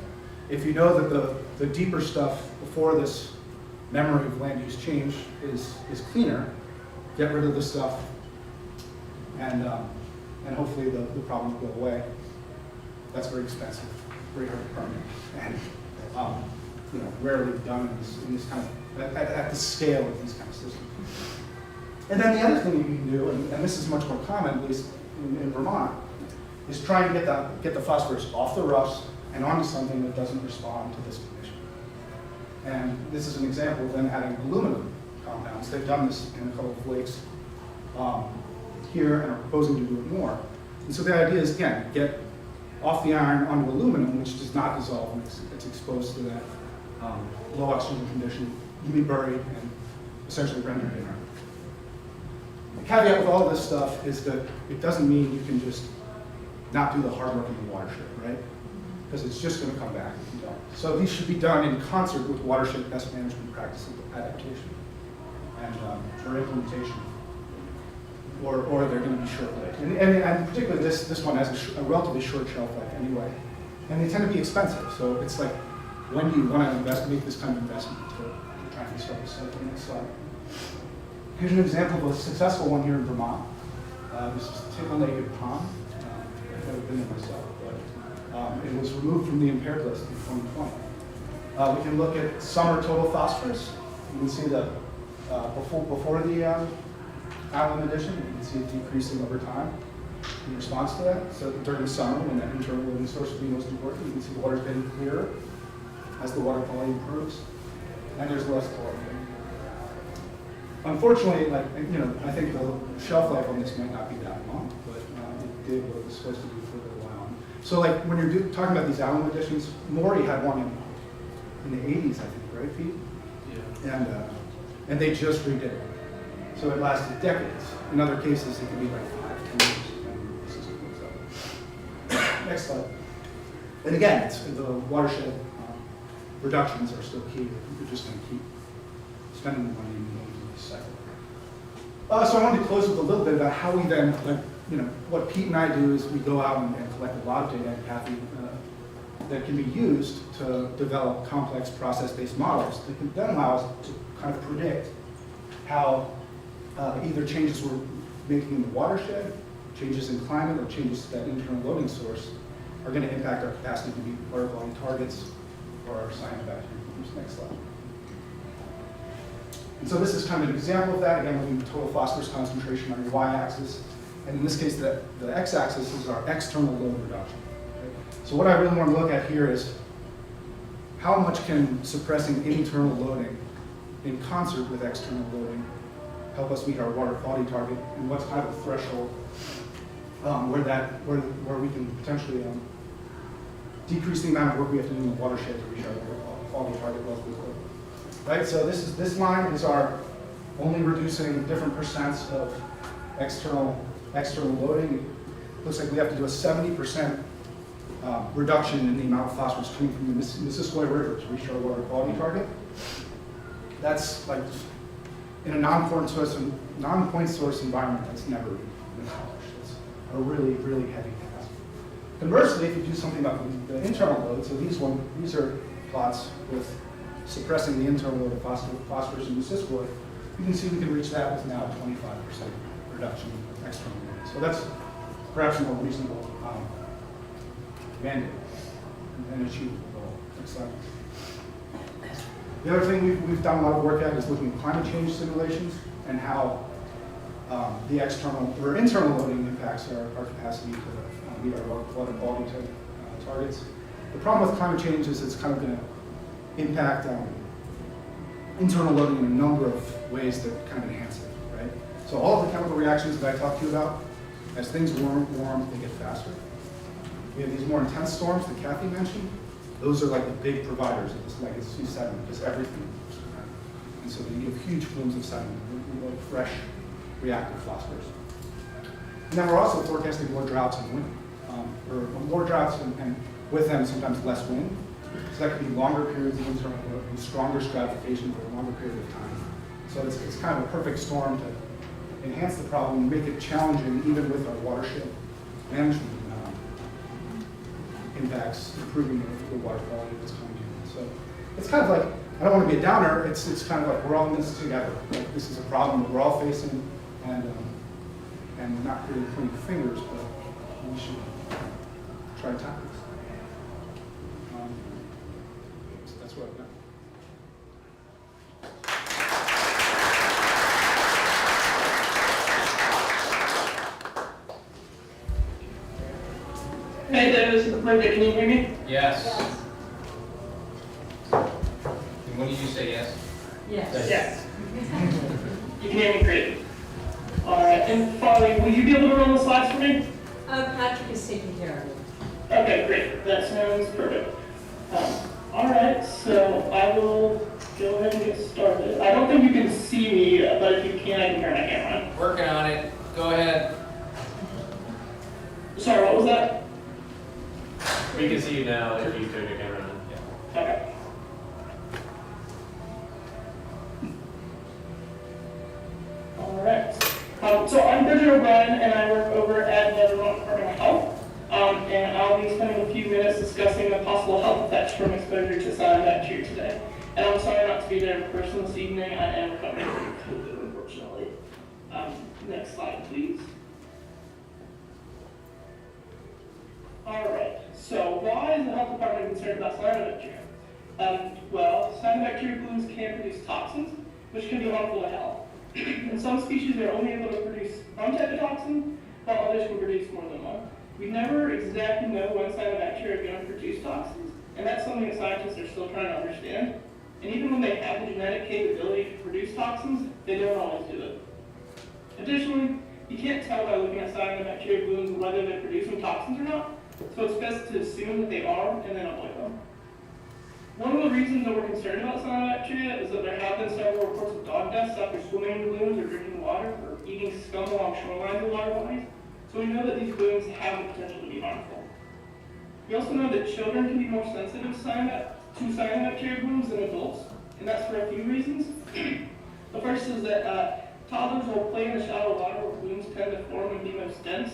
If you know that the deeper stuff before this memory of land use change is cleaner, get rid of the stuff, and hopefully the problems go away. That's very expensive, very hard to permit, and rarely done in this kind of at the scale of these kind of systems. And then the other thing you can do, and this is much more common, at least in Vermont, is try and get the phosphorus off the roughs and onto something that doesn't respond to this condition. And this is an example of them adding aluminum compounds. They've done this in a couple of lakes here and are proposing to do it more. And so the idea is, again, get off the iron onto aluminum, which does not dissolve when it's exposed to that low oxygen condition. You can be buried and essentially rendered inert. The caveat with all of this stuff is that it doesn't mean you can just not do the hard work in the watershed, right? Because it's just going to come back if you don't. So these should be done in concert with watershed best management practices adaptation and or implementation, or they're going to be short-lived. And particularly this one has a relatively short shelf life anyway, and they tend to be expensive. So it's like, when do you want to make this kind of investment to try and start the cycle? Next slide. Here's an example of a successful one here in Vermont. This is Tickle Naked Pond. I've never been there myself, but it was removed from the impaired list in 2020. We can look at summer total phosphorus. You can see the before the alum addition, you can see it decreasing over time in response to that. So during the summer, when that internal loading source would be most important, you can see the water's getting clearer as the water quality improves, and there's less chlorine. Unfortunately, I think the shelf life on this might not be that long, but it did what it was supposed to do for a little while. So when you're talking about these alum additions, Maury had one in the 80s, I think, right, Pete? Yeah. And they just redid it. So it lasted decades. In other cases, it could be like 5, 10 years, and the system goes up. Next slide. And again, the watershed reductions are still key. You're just going to keep spending the money in the cycle. So I wanted to close with a little bit about how we then, what Pete and I do is we go out and collect a lot of data at Kathy that can be used to develop complex process-based models that can then allow us to kind of predict how either changes we're making in the watershed, changes in climate, or changes to that internal loading source are going to impact our capacity to meet water quality targets or our cyanobacteria. Next slide. And so this is kind of an example of that. Again, looking at total phosphorus concentration on your y-axis, And in this case, the x-axis is our external load reduction. Okay? So what I really want to look at here is how much can suppressing internal loading in concert with external loading help us meet our water quality target, and what's kind of a threshold where we can potentially decrease the amount of work we have to do in the watershed to reach our water quality target relatively quickly. Right, so this line is our only reducing different percents of external loading. It looks like we have to do a 70% reduction in the amount of phosphorus coming from the Missisquoi River to reach our water quality target. That's like, in a non-point source environment, that's never been accomplished. It's a really, really heavy task. Conversely, if you do something about the internal load, so these are plots with suppressing the internal load of phosphorus in Missisquoi, you can see we can reach that with now a 25% reduction of external load. So that's perhaps a more reasonable mandate and achievable goal. Next slide. The other thing we've done a lot of work at is looking at climate change simulations and how the external or internal loading impacts our capacity to meet our water quality targets. The problem with climate change is it's kind of going to impact internal loading in a number of ways that kind of enhance it, right? So all of the chemical reactions that I talked to you about, as things warm, they get faster. We have these more intense storms that Kathy mentioned. Those are like the big providers of this legacy sediment, because everything moves, right? And so you have huge plumes of sediment, like fresh, reactive phosphorus. And then we're also forecasting more droughts and wind, or more droughts and with them sometimes less wind. So that could be longer periods of internal load and stronger stratification for a longer period of time. So it's kind of a perfect storm to enhance the problem and make it challenging even with our watershed management impacts, improving the water quality that's coming in. So it's kind of like, I don't want to be a downer, it's kind of like we're all in this together. Like, this is a problem that we're all facing, and we're not really pointing fingers, but we should try to tackle this. So that's what I've got.
Hey there, this is Linda. Can you hear me?
Yes. And when did you say yes?
Yes.
Yes. You can hear me great. All right. And Farley, will you be able to run the slides for me?
Patrick is taking care of it.
Okay, great. That sounds perfect. All right, so I will go ahead and get started. I don't think you can see me, but if you can, I can turn my camera on.
Working on it. Go ahead.
Sorry, what was that?
We can see you now if you turn your camera on.
Okay. All right. So I'm Bridget O'Brien, and I work over at the Vermont Department of Health. And I'll be spending a few minutes discussing the possible health effects from exposure to cyanobacteria today. And I'm sorry not to be there in person this evening. I am recovering from COVID, unfortunately. Next slide, please. All right. So why is the health department concerned about cyanobacteria? Well, cyanobacteria blooms can produce toxins, which can be harmful to health. And some species are only able to produce one type of toxin, while others can produce more than one. We never exactly know when cyanobacteria are going to produce toxins, and that's something that scientists are still trying to understand. And even when they have the genetic capability to produce toxins, they don't always do it. Additionally, you can't tell by looking at cyanobacteria blooms whether they're producing toxins or not, so it's best to assume that they are and then avoid them. One of the reasons that we're concerned about cyanobacteria is that there have been several reports of dog deaths after swimming in the blooms or drinking water or eating scum along shorelines of water bodies. So we know that these blooms have the potential to be harmful. We also know that children can be more sensitive to cyanobacteria blooms than adults, and that's for a few reasons. The first is that toddlers will play in the shallow water where blooms tend to form and be most dense.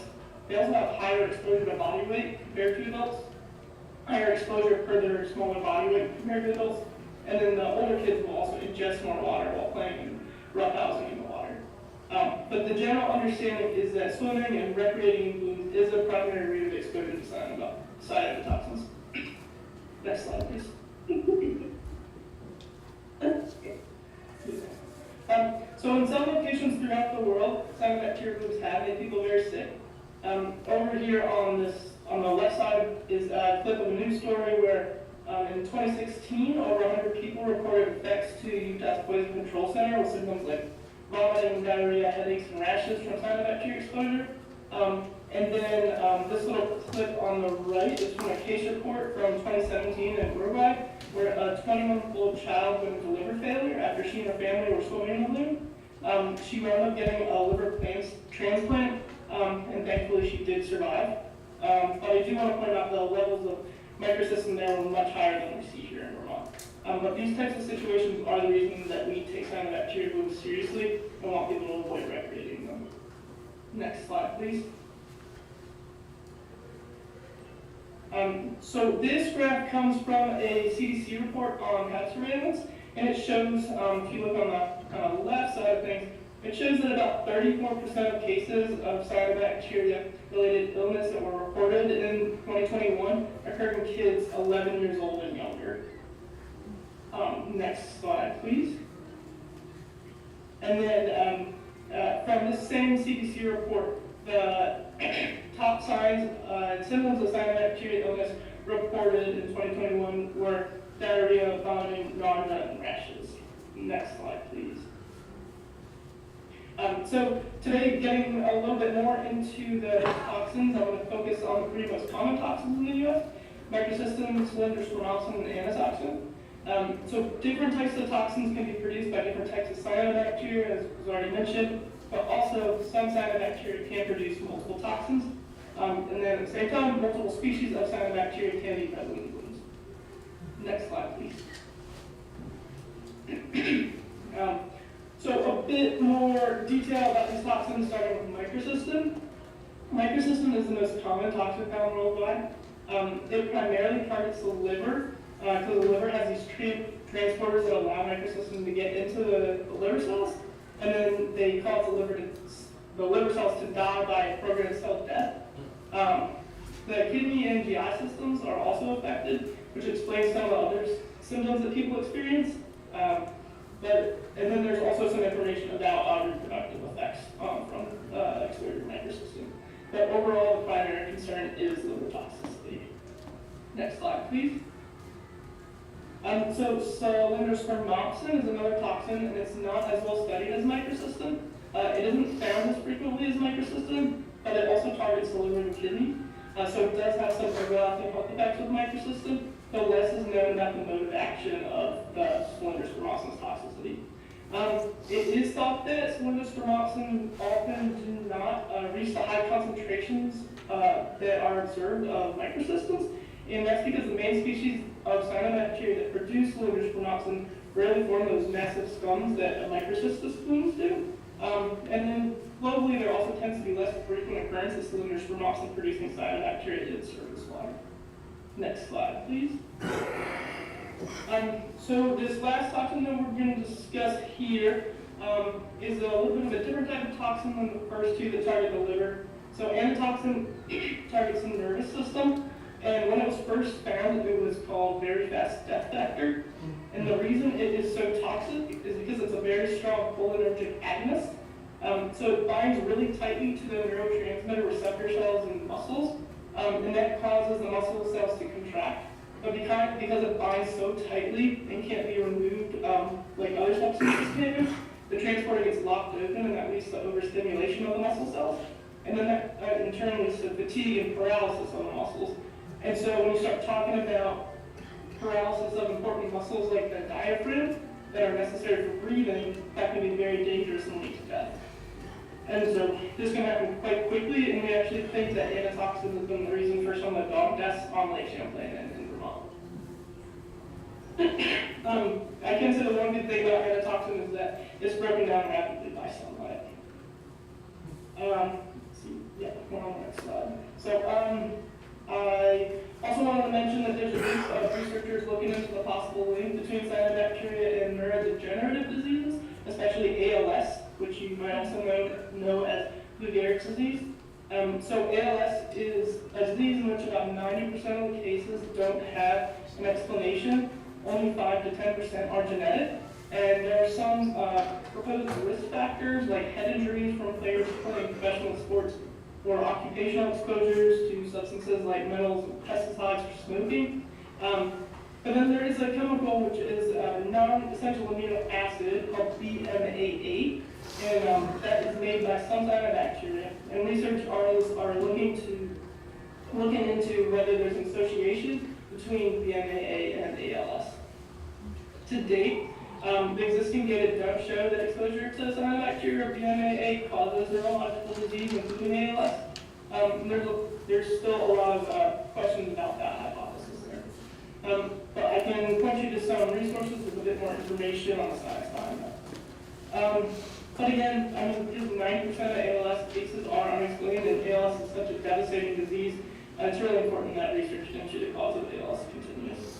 They also have higher exposure to body weight compared to adults, higher exposure per their smaller body weight compared to adults, and then the older kids will also ingest more water while playing in roughhousing in the water. But the general understanding is that swimming and recreating in blooms is a primary route of exposure to cyanotoxins. Next slide, please. So in some locations throughout the world, cyanobacteria cyanobacteria blooms have made people very sick. Over here on the left side is a clip of a news story where in 2016, over 100 people reported effects to Utah's Poison Control Center with symptoms like vomiting, diarrhea, headaches, and rashes from cyanobacteria exposure. And then this little clip on the right is from a case report from 2017 in Uruguay, where a 21-month-old child went into liver failure after she and her family were swimming in the lagoon. She wound up getting a liver transplant, and thankfully she did survive. But I do want to point out the levels of microcystin there were much higher than we see here in Vermont. But these types of situations are the reason that we take cyanobacteria blooms seriously and want people to avoid recreating them. Next slide, please. So this graph comes from a CDC report on cat surveillance, and it shows, if you look on the left side of things, it shows that about 34% of cases of cyanobacteria-related illness that were reported in 2021 occurred in kids 11 years old and younger. Next slide, please. And then from this same CDC report, the top signs and symptoms of cyanobacteria illness reported in 2021 were diarrhea, vomiting, nausea, and rashes. Next slide, please. So today, getting a little bit more into the toxins, I'm going to focus on the three most common toxins in the U.S., microcystin, cylindrospermopsin, and antitoxin. So different types of toxins can be produced by different types of cyanobacteria, as was already mentioned, but also some cyanobacteria can produce multiple toxins. And then at the same time, multiple species of cyanobacteria can be present in blooms. Next slide, please. So a bit more detail about these toxins, starting with microcystin. Microcystin is the most common toxin found worldwide. It primarily targets the liver, because the liver has these transporters that allow microcystin to get into the liver cells, and then they cause the liver cells to die by programmed cell death. The kidney and GI systems are also affected, which explains some of the other symptoms that people experience. And then there's also some information about reproductive effects from exposure to microcystin. But overall, the primary concern is liver toxicity. Next slide, please. So cylindrospermopsin is another toxin, and it's not as well studied as microcystin. It isn't found as frequently as microcystin, but it also targets the liver and kidney. So it does have some overlapping health effects with microcystin, though less is known about the mode of action of the cylindrospermopsin's toxicity. It is thought that cylindrospermopsin often do not reach the high concentrations that are observed of microcystins, and that's because the main species of cyanobacteria that produce cylindrospermopsin rarely form those massive scums that microcystis blooms do. And then globally, there also tends to be less frequent occurrence of cylindrospermopsin producing cyanobacteria in surface water. Next slide, please. So this last toxin that we're going to discuss here is a little bit of a different type of toxin than the first two that target the liver. So antitoxin targets the nervous system, and when it was first found, it was called very fast death factor. And the reason it is so toxic is because it's a very strong cholinergic agonist. So it binds really tightly to the neurotransmitter receptor cells in muscles, and that causes the muscle cells to contract. But because it binds so tightly and can't be removed like other substances can, the transporter gets locked open, and that leads to overstimulation of the muscle cells. And then that in turn leads to fatigue and paralysis of the muscles. And so when you start talking about paralysis of important muscles like the diaphragm that are necessary for breathing, that can be very dangerous and lead to death. And so this can happen quite quickly, and we actually think that antitoxin has been the reason for some of the dog deaths on Lake Champlain and in Vermont. I can say the one good thing about antitoxin is that it's broken down rapidly by sunlight. Let's see, yeah, one on the next slide. So I also wanted to mention that there's a group of researchers looking into the possible link between cyanobacteria and neurodegenerative diseases, especially ALS, which you might also know as Lou Gehrig's disease. So ALS is a disease in which about 90% of the cases don't have an explanation. Only 5 to 10% are genetic. And there are some proposed risk factors like head injuries from players playing professional sports or occupational exposures to substances like metals, pesticides, or smoking. But then there is a chemical which is a non-essential amino acid called BMAA, and that is made by some cyanobacteria. And research artists are looking into whether there's an association between BMAA and ALS. To date, the existing data don't show that exposure to cyanobacteria or BMAA causes neurological disease, including ALS. There's still a lot of questions about that hypothesis there. But I can point you to some resources with a bit more information on the science behind that. But again, I mean, because 90% of ALS cases are unexplained, and ALS is such a devastating disease, it's really important that research into the cause of ALS continues.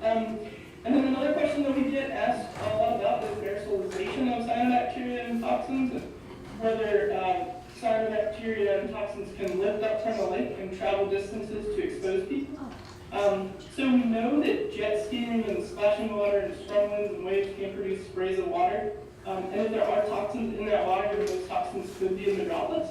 And then another question that we get asked a lot about is aerosolization of cyanobacteria and toxins, and whether cyanobacteria and toxins can lift up from the lake and travel distances to expose people. So we know that jet skiing and splashing water and strong winds and waves can produce sprays of water. And if there are toxins in that water, those toxins could be in the droplets.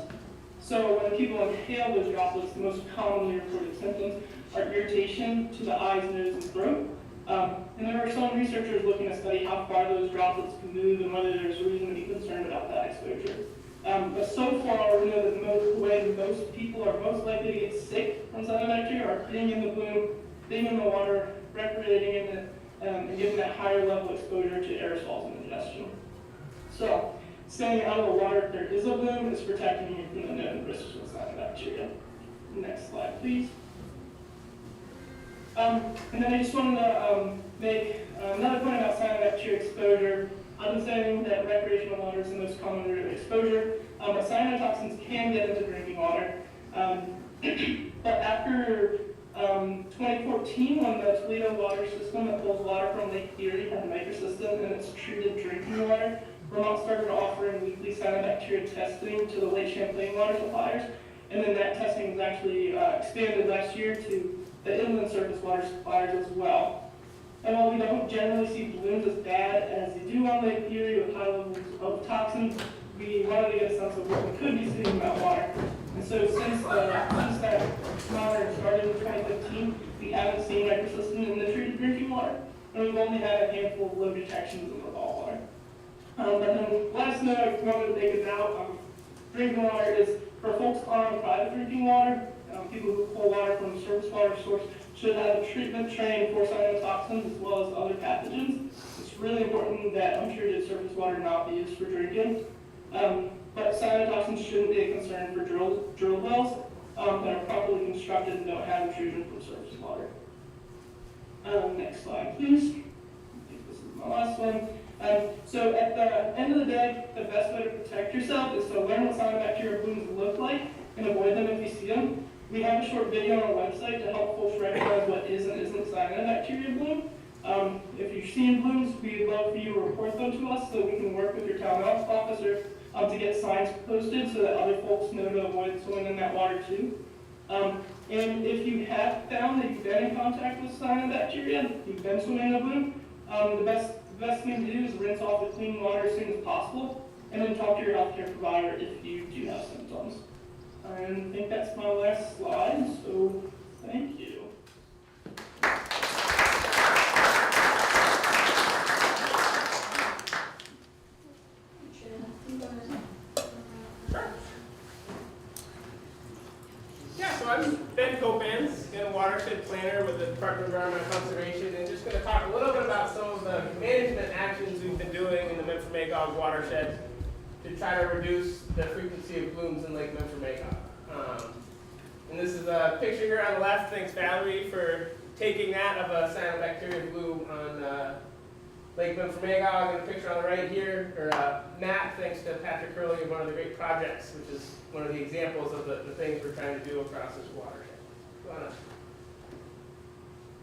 So when people inhale those droplets, the most commonly reported symptoms are irritation to the eyes, nose, and throat. And there are some researchers looking to study how far those droplets can move and whether there's reason to be concerned about that exposure. But so far, we know that the way most people are most likely to get sick from cyanobacteria are being in the bloom, being in the water, recreating in it, and getting that higher level exposure to aerosols and ingestion. So, staying out of the water if there is a bloom is protecting you from the known risks of cyanobacteria. Next slide, please. And then I just wanted to make another point about cyanobacteria exposure. I've been saying that recreational water is the most common route of exposure, but cyanotoxins can get into drinking water. But after 2014, when the Toledo water system that pulls water from Lake Erie had a microsystem and it's treated drinking water, Vermont started offering weekly cyanobacteria testing to the Lake Champlain water suppliers, and then that testing was actually expanded last year to the inland surface water suppliers as well. And while we don't generally see blooms as bad as they do on Lake Erie with high levels of toxins, we wanted to get a sense of what we could be seeing in that water. And so since that monitoring started in 2015, we haven't seen microcystin in the treated drinking water, and we've only had a handful of low detections in the raw water. And then last note I wanted to make about drinking water is for folks on private drinking water, people who pull water from a surface water source should have a treatment trained for cyanotoxins as well as other pathogens. It's really important that untreated surface water not be used for drinking. But cyanotoxins shouldn't be a concern for drill wells that are properly constructed and don't have intrusion from surface water. Next slide, please. I think this is my last one. So at the end of the day, the best way to protect yourself is to learn what cyanobacteria blooms look like and avoid them if you see them. We have a short video on our website to help folks recognize what is and isn't cyanobacteria bloom. If you've seen blooms, we'd love for you to report them to us so that we can work with your town health officer to get signs posted so that other folks know to avoid swimming in that water too. And if you have found that you've been in contact with cyanobacteria, you've been swimming in a bloom, the best thing to do is rinse off the clean water as soon as possible, and then talk to your healthcare provider if you do have symptoms. And I think that's my last slide, so thank you.
Yeah, so I'm Ben Copans, a watershed planner with the Department of Environmental Conservation, and just going to talk a little bit about some of the management actions we've been doing in the Memphis-Magog watershed to try to reduce the frequency of blooms in Lake Memphis-Magog. And this is a picture here on the left. Thanks, Valerie, for taking that of a cyanobacteria bloom on Lake Memphis-Magog, and a picture on the right here, or Matt, thanks to Patrick Hurley, of one of the great projects, which is one of the examples of the things we're trying to do across this watershed.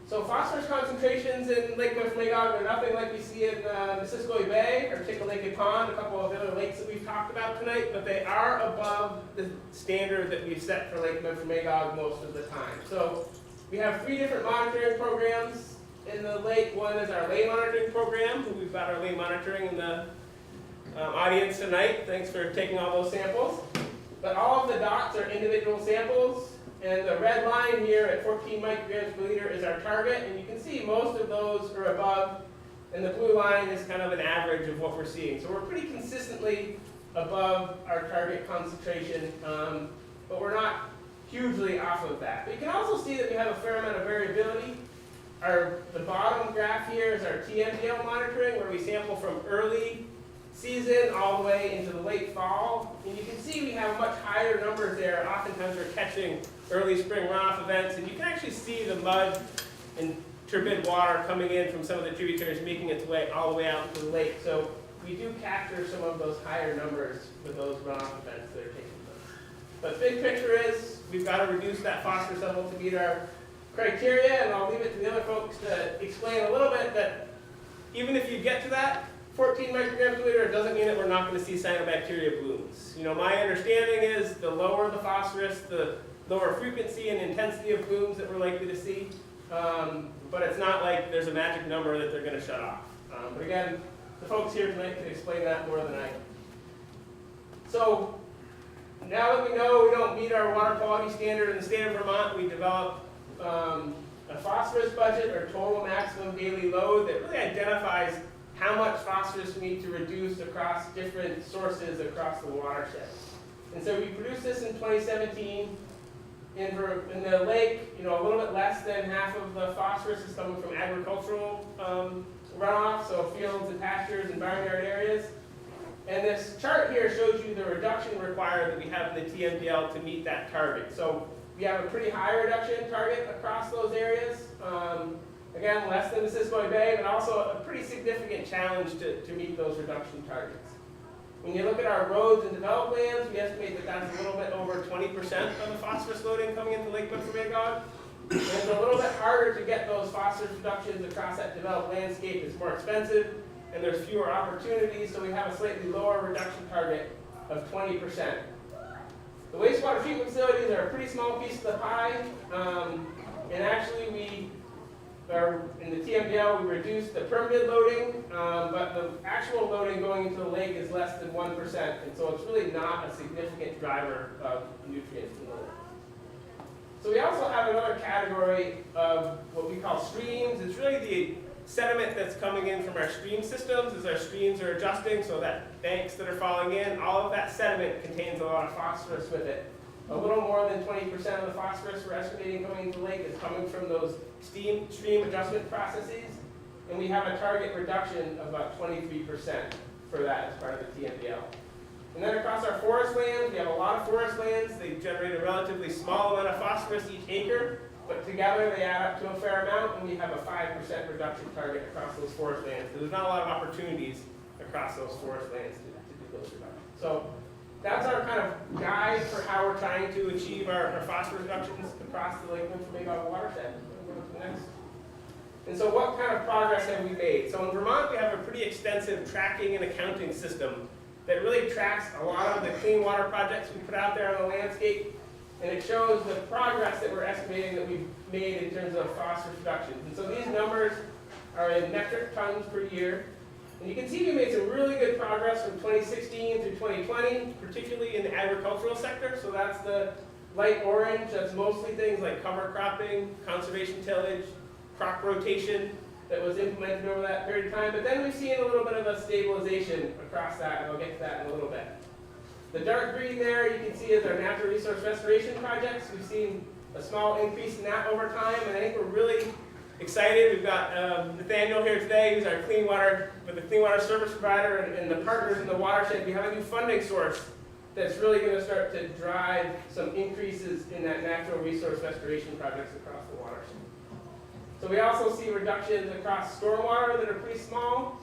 So phosphorus concentrations in Lake Memphis-Magog are nothing like we see in Missisquoi Bay or Chickalenkid Pond, a couple of other lakes that we've talked about tonight, but they are above the standard that we've set for Lake Memphis-Magog most of the time. So we have 3 different monitoring programs in the lake. One is our lane monitoring program. We've got our lane monitoring in the audience tonight. Thanks for taking all those samples. But all of the dots are individual samples, and the red line here at 14 micrograms per liter is our target, and you can see most of those are above, and the blue line is kind of an average of what we're seeing. So we're pretty consistently above our target concentration, but we're not hugely off of that. But you can also see that we have a fair amount of variability. The bottom graph here is our TMDL monitoring, where we sample from early season all the way into the late fall. And you can see we have much higher numbers there. Oftentimes we're catching early spring runoff events, and you can actually see the mud and turbid water coming in from some of the tributaries, making its way all the way out to the lake. So we do capture some of those higher numbers with those runoff events that are taking place. But big picture is we've got to reduce that phosphorus level to meet our criteria, and I'll leave it to the other folks to explain a little bit that even if you get to that 14 micrograms per liter, it doesn't mean that we're not going to see cyanobacteria blooms. You know, my understanding is the lower the phosphorus, the lower frequency and intensity of blooms that we're likely to see. But it's not like there's a magic number that they're going to shut off. But again, the folks here tonight can explain that more than I can. So now that we know we don't meet our water quality standard in the state of Vermont, we developed a phosphorus budget, or total maximum daily load, that really identifies how much phosphorus we need to reduce across different sources across the watershed. And so we produced this in 2017. In the lake, you know, a little bit less than half of the phosphorus is coming from agricultural runoff, so fields and pastures and barnyard areas. And this chart here shows you the reduction required that we have in the TMDL to meet that target. So we have a pretty high reduction target across those areas. Again, less than the Mississippi Bay, but also a pretty significant challenge to meet those reduction targets. When you look at our roads and developed lands, we estimate that that's a little bit over 20% of the phosphorus loading coming into Lake Memphremagog. And it's a little bit harder to get those phosphorus reductions across that developed landscape. It's more expensive, and there's fewer opportunities, so we have a slightly lower reduction target of 20%. The wastewater treatment facilities are a pretty small piece of the pie, and actually in the TMDL, we reduced the permitted loading, but the actual loading going into the lake is less than 1%, and so it's really not a significant driver of nutrients in the lake. So we also have another category of what we call streams. It's really the sediment that's coming in from our stream systems as our streams are adjusting, so that banks that are falling in, all of that sediment contains a lot of phosphorus with it. A little more than 20% of the phosphorus we're estimating going into the lake is coming from those stream adjustment processes, and we have a target reduction of about 23% for that as part of the TMDL. And then across our forest lands, we have a lot of forest lands. They generate a relatively small amount of phosphorus each acre, but together they add up to a fair amount, and we have a 5% reduction target across those forest lands. So there's not a lot of opportunities across those forest lands to do those reductions. So that's our kind of guide for how we're trying to achieve our phosphorus reductions across the Lake Memphremagog watershed. Go to the next. And so what kind of progress have we made? So in Vermont, we have a pretty extensive tracking and accounting system that really tracks a lot of the clean water projects we put out there on the landscape, and it shows the progress that we're estimating that we've made in terms of phosphorus reductions. And so these numbers are in metric tons per year. And you can see we made some really good progress from 2016 through 2020, particularly in the agricultural sector. So that's the light orange. That's mostly things like cover cropping, conservation tillage, crop rotation that was implemented over that period of time. But then we've seen a little bit of a stabilization across that, and I'll get to that in a little bit. The dark green there you can see is our natural resource restoration projects. We've seen a small increase in that over time, and I think we're really excited. We've got Nathaniel here today, who's our clean water service provider, and the partners in the watershed. We have a new funding source that's really going to start to drive some increases in that natural resource restoration projects across the watershed. So we also see reductions across stormwater that are pretty small.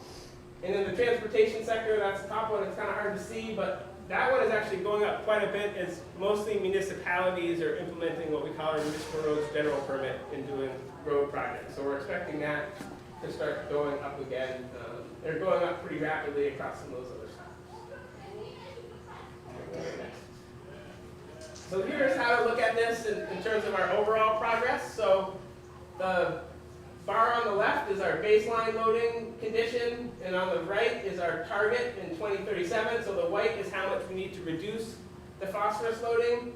And in the transportation sector, that's the top one. It's kind of hard to see, but that one is actually going up quite a bit as mostly municipalities are implementing what we call our municipal roads general permit and doing road projects. So we're expecting that to start going up again. They're going up pretty rapidly across some of those other sites. So here's how to look at this in terms of our overall progress. So the bar on the left baseline loading condition, and on the right is our target in 2037. So the white is how much we need to reduce the phosphorus loading,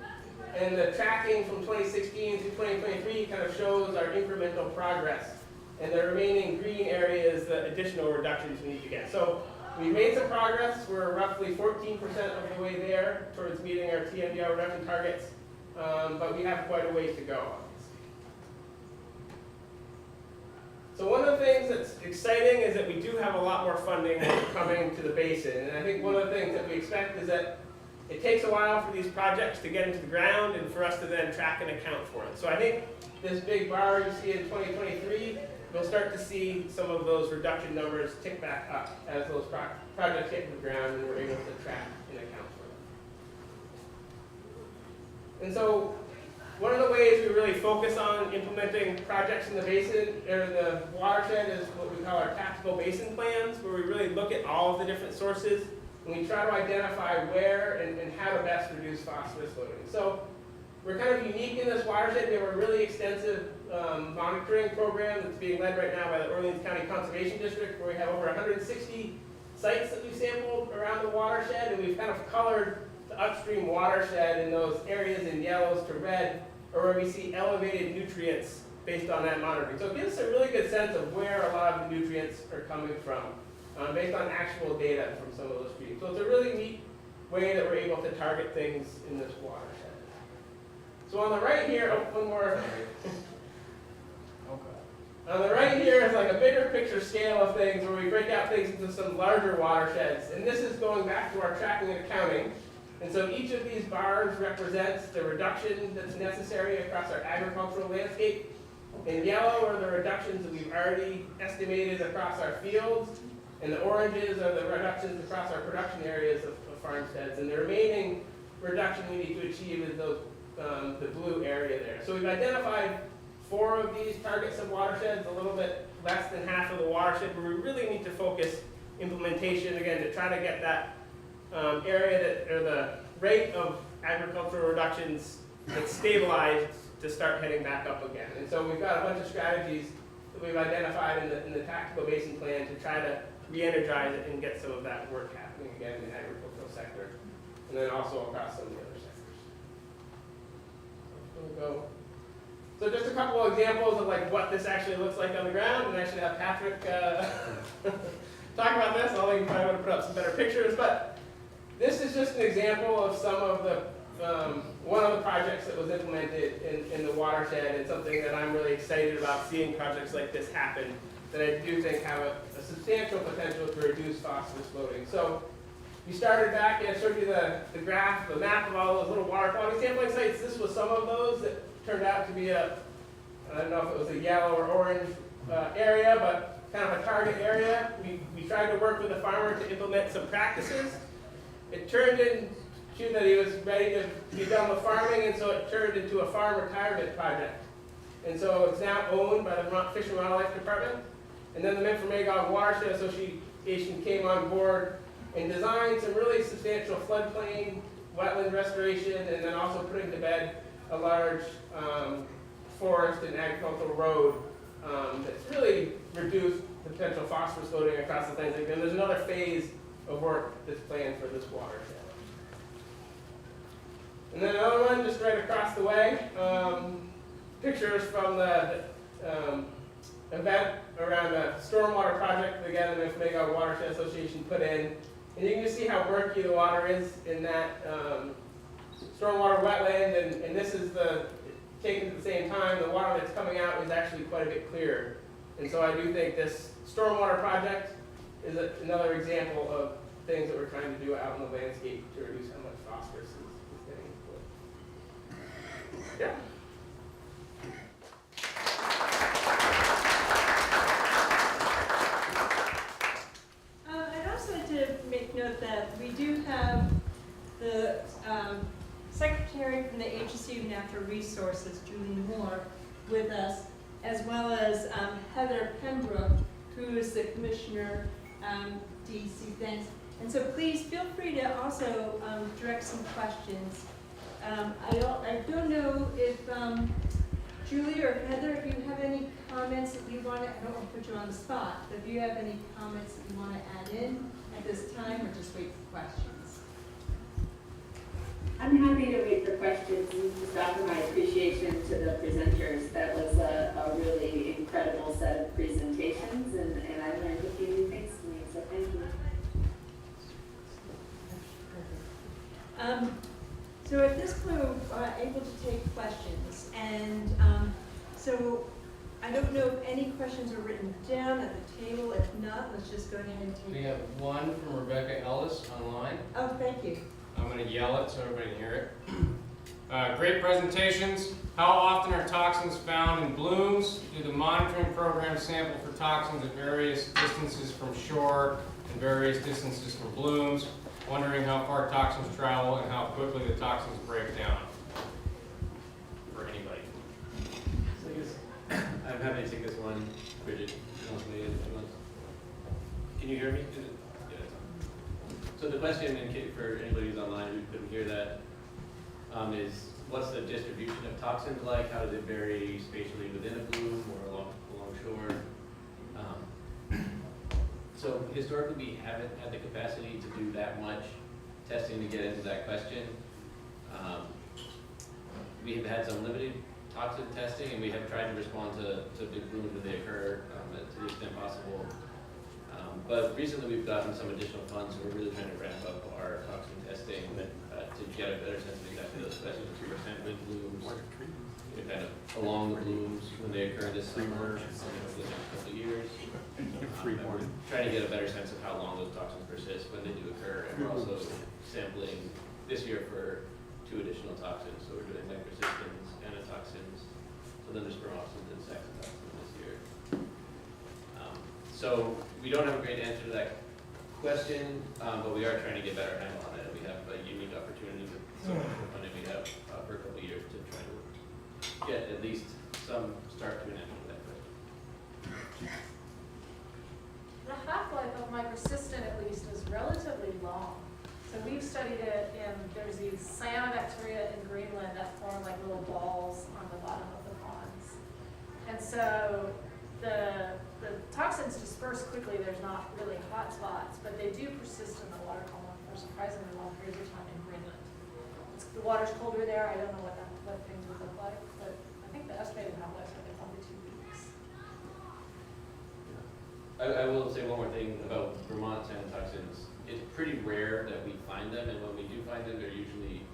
and the tracking from 2016 to 2023 kind of shows our incremental progress. And the remaining green area is the additional reductions we need to get. So we've made some progress. We're roughly 14% of the way there towards meeting our TMDR reduction targets, but we have quite a ways to go. So one of the things that's exciting is that we do have a lot more funding coming to the basin. And I think one of the things that we expect is that it takes a while for these projects to get into the ground and for us to then track and account for it. So I think this big bar you see in 2023, you'll start to see some of those reduction numbers tick back up as those projects get to the ground and we're able to track and account for them. And so one of the ways we really focus on implementing projects in the basin or the watershed is what we call our tactical basin plans, where we really look at all of the different sources and we try to identify where and how to best reduce phosphorus loading. So we're kind of unique in this watershed. We have a really extensive monitoring program that's being led right now by the Orleans County Conservation District, where we have over 160 sites that we've sampled around the watershed, and we've kind of colored the upstream watershed in those areas in yellows to red, or where we see elevated nutrients based on that monitoring. So it gives us a really good sense of where a lot of the nutrients are coming from, based on actual data from some of those streams. So it's a really neat way that we're able to target things in this watershed. So on the right here, oh, one more. On the right here is like a bigger picture scale of things where we break out things into some larger watersheds. And this is going back to our tracking and accounting. And so each of these bars represents the reduction that's necessary across our agricultural landscape. In yellow are the reductions that we've already estimated across our fields. And the oranges are the reductions across our production areas of farmsteads. And the remaining reduction we need to achieve is those, the blue area there. So we've identified 4 of these targets of watersheds, a little bit less than half of the watershed, where we really need to focus implementation again to try to get that area that, or the rate of agricultural reductions that's stabilized to start heading back up again. And so we've got a bunch of strategies that we've identified in the tactical basin plan to try to re-energize it and get some of that work happening again in the agricultural sector, and then also across some of the other sectors. So I'm gonna go. So just a couple of examples of like what this actually looks like on the ground, and I should have Patrick talk about this, although you probably want to put up some better pictures. But this is just an example of some of the one of the projects that was implemented in the watershed, and something that I'm really excited about seeing projects like this happen that I do think have a substantial potential to reduce phosphorus loading. So we started back, and I showed you the graph, the map of all those little water quality sampling sites. This was some of those that turned out to be I don't know if it was a yellow or orange area, but kind of a target area. We tried to work with the farmer to implement some practices. It turned into that he was ready to be done with farming, and so it turned into a farm retirement project. And so it's now owned by the Fish and Wildlife Department. And then the Memphremagog Watershed Association came on board and designed some really substantial floodplain, wetland restoration, and then also putting to bed a large forest and agricultural road that's really reduced the potential phosphorus loading across the things. And there's another phase of work that's planned for this watershed. And then another one just right across the way, pictures from the event around a stormwater project that again the Memphremagog Watershed Association put in. And you can just see how murky the water is in that stormwater wetland, and this is taken at the same time. The water that's coming out is actually quite a bit clearer. And so I do think this stormwater project is another example of things that we're trying to do out in the landscape to reduce how much phosphorus is getting into it. Yeah.
I'd also like to make note that we do have the Secretary from the Agency of Natural Resources, Julie Moore, with us, as well as Heather Pembroke, who is the Commissioner, DEC. Thanks. And so please feel free to also direct some questions. I don't know if Julie or Heather, if you have any comments that you want to, I don't want to put you on the spot, but if you have any comments that you want to add in at this time, or just wait for questions.
I'm happy to wait for questions and just offer my appreciation to the presenters. That was a really incredible set of presentations, and I learned a few new things from you, so thank you.
So at this point, we're able to take questions, and so I don't know if any questions are written down at the table. If not, let's just go ahead and
We
take.
have one from Rebecca Ellis online.
Oh, thank you.
I'm going to yell it so everybody can hear it. Great presentations. How often are toxins found in blooms? Do the monitoring programs sample for toxins at various distances from shore and various distances from blooms? Wondering how far toxins travel and how quickly the toxins break down. For anybody.
So I guess I'm happy to take this one. Bridget, you want me to- can you hear me? Is it- yeah, it's on. So the question, for anybody who's online who couldn't hear that, is what's the distribution of toxins like? How does it vary spatially within a bloom or along shore? So historically, we haven't had the capacity to do that much testing to get into that question. We have had some limited toxin testing, and we have tried to respond to big blooms when they occur to the extent possible. But recently, we've gotten some additional funds, so we're really trying to ramp up our toxin testing to get a better sense of exactly those questions, 2% with blooms, kind of along the blooms when they occur this summer, over the next couple of years. Trying to get a better sense of how long those toxins persist when they do occur, and we're also sampling this year for 2 additional toxins. So we're doing microcystins, anatoxins, so then there's spermoxins and saxitoxins this year. So we don't have a great answer to that question, but we are trying to get better handle on it. We have a unique opportunity with so much more funding we have for a couple of years to try to get at least some start to an end to that question.
The half-life of microcystin, at least, is relatively long. So we've studied it in, there's these cyanobacteria in Greenland that form like little balls on the bottom of the ponds. And so the toxins disperse quickly, there's not really hot spots, but they do persist in the water column for surprisingly long periods of time in Greenland. The water's colder there, I don't know what things would look like, but I think the estimated half-life is probably 2 weeks.
I will say one more thing about Vermont toxins. It's pretty rare that we find them, and when we do find them, they're usually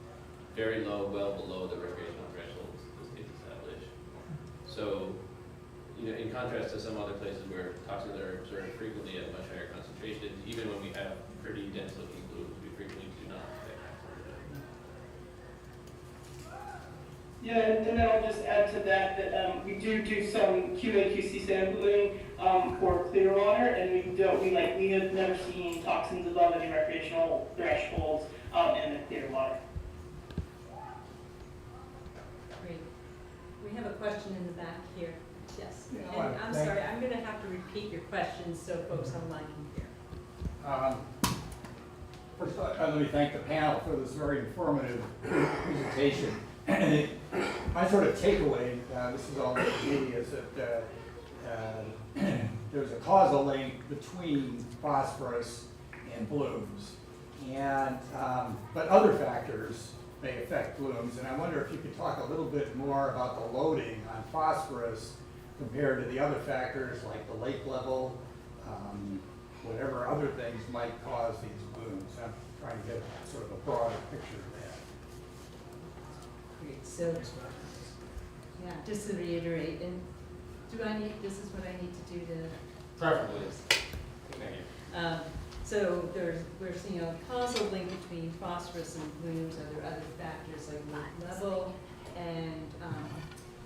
very low, well below the recreational thresholds the state's established. So, in contrast to some other places where toxins are observed frequently at much higher concentrations, even when we have pretty dense-looking blooms, we frequently do not detect toxins.
Yeah, and then I'll just add to that we do some QA/QC sampling for clear water, and we have never seen toxins above any recreational thresholds in the clear water.
Great. We have a question in the back here. Yes.
Yeah,
And I'm sorry, I'm going to have to repeat your questions so folks online can hear.
First, let me thank the panel for this very informative presentation. My sort of takeaway, this is all for me, is that there's a causal link between phosphorus and blooms, and but other factors may affect blooms. And I wonder if you could talk a little bit more about the loading on phosphorus compared to the other factors like the lake level, whatever other things might cause these blooms. I'm trying to get sort of a broader picture of that.
Great. So, yeah, just to reiterate, and this is what I need to do to.
Preferably. Thank you.
So we're seeing a causal link between phosphorus and blooms. Are there other factors like lake level and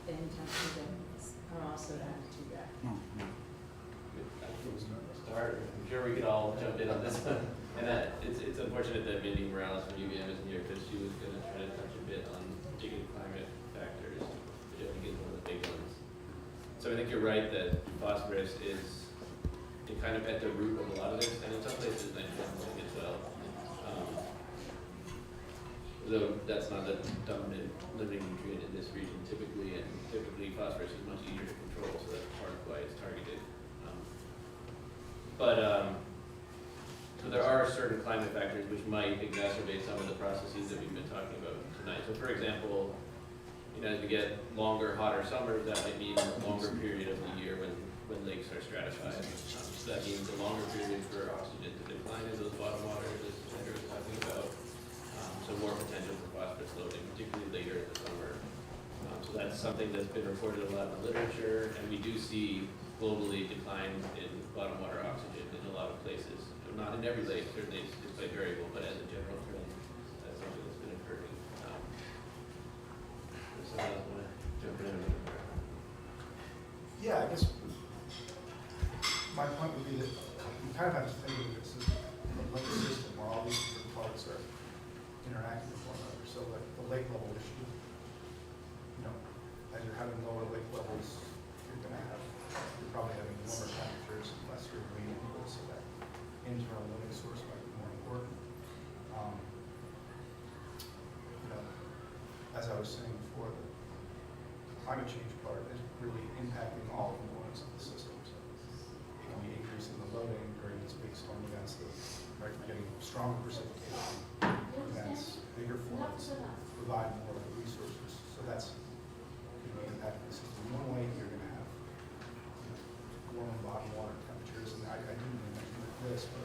toxins are also added to that?
Start. I'm sure we could all jump in on this one. And it's unfortunate that Mindy Morales from UVM isn't here because she was going to try to touch a bit on particular climate factors, which I think is one of the big ones. So I think you're right that phosphorus is kind of at the root of a lot of this, and in some places nitrogen as well. Though that's not the dominant limiting nutrient in this region typically, and typically phosphorus is much easier to control, so that's part of why it's targeted. So there are certain climate factors which might exacerbate some of the processes that we've been talking about tonight. So for example, as we get longer, hotter summers, that might mean a longer period of the year when lakes are stratified. So that means a longer period for oxygen to decline in those bottom waters, as Andrew was talking about. So more potential for phosphorus loading, particularly later in the summer. So that's something that's been reported a lot in the literature, and we do see globally declines in bottom water oxygen in a lot of places. Not in every lake, certainly it's quite variable, but as a general trend, that's something that's been occurring. Someone else want to jump in?
Yeah, I guess my point would be that you kind of have to think of this as like a system where all these different parts are interacting with one another. So like the lake level issue, as you're having lower lake levels, you're probably having warmer temperatures and lesser rain inputs, so that internal loading source might be more important. As I was saying before, the climate change part is really impacting all components of the system. So when we increase in the loading during these big storm events, we're getting stronger precipitation events, bigger floods, provide more resources. So that's going to be impacting the system. One way you're going to have warm bottom water temperatures, and I didn't even mention this, but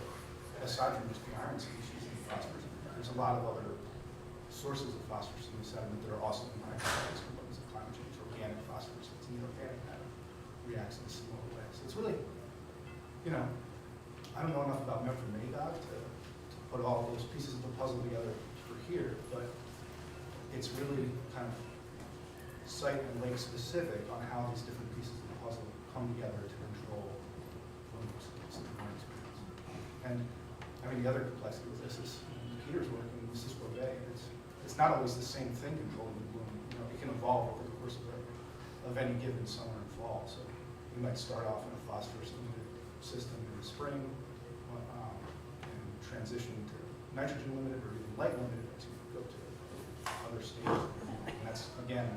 aside from just the iron species and phosphorus, there's a lot of other sources of phosphorus in the sediment that are also microbial components of climate change. Organic phosphorus, it's inorganic matter, reacts in a similar way. So it's really, I don't know enough about Magog to put all those pieces of the puzzle together for here, but it's really kind of site and lake specific on how these different pieces of the puzzle come together to control blooms. And the other complexity with this is Peter's work in Mississippi Bay. It's not always the same thing controlling the bloom. It can evolve over the course of any given summer and fall. So you might start off in a phosphorus-limited system in the spring and transition to nitrogen-limited or even light-limited as you go to other stages. And that's, again,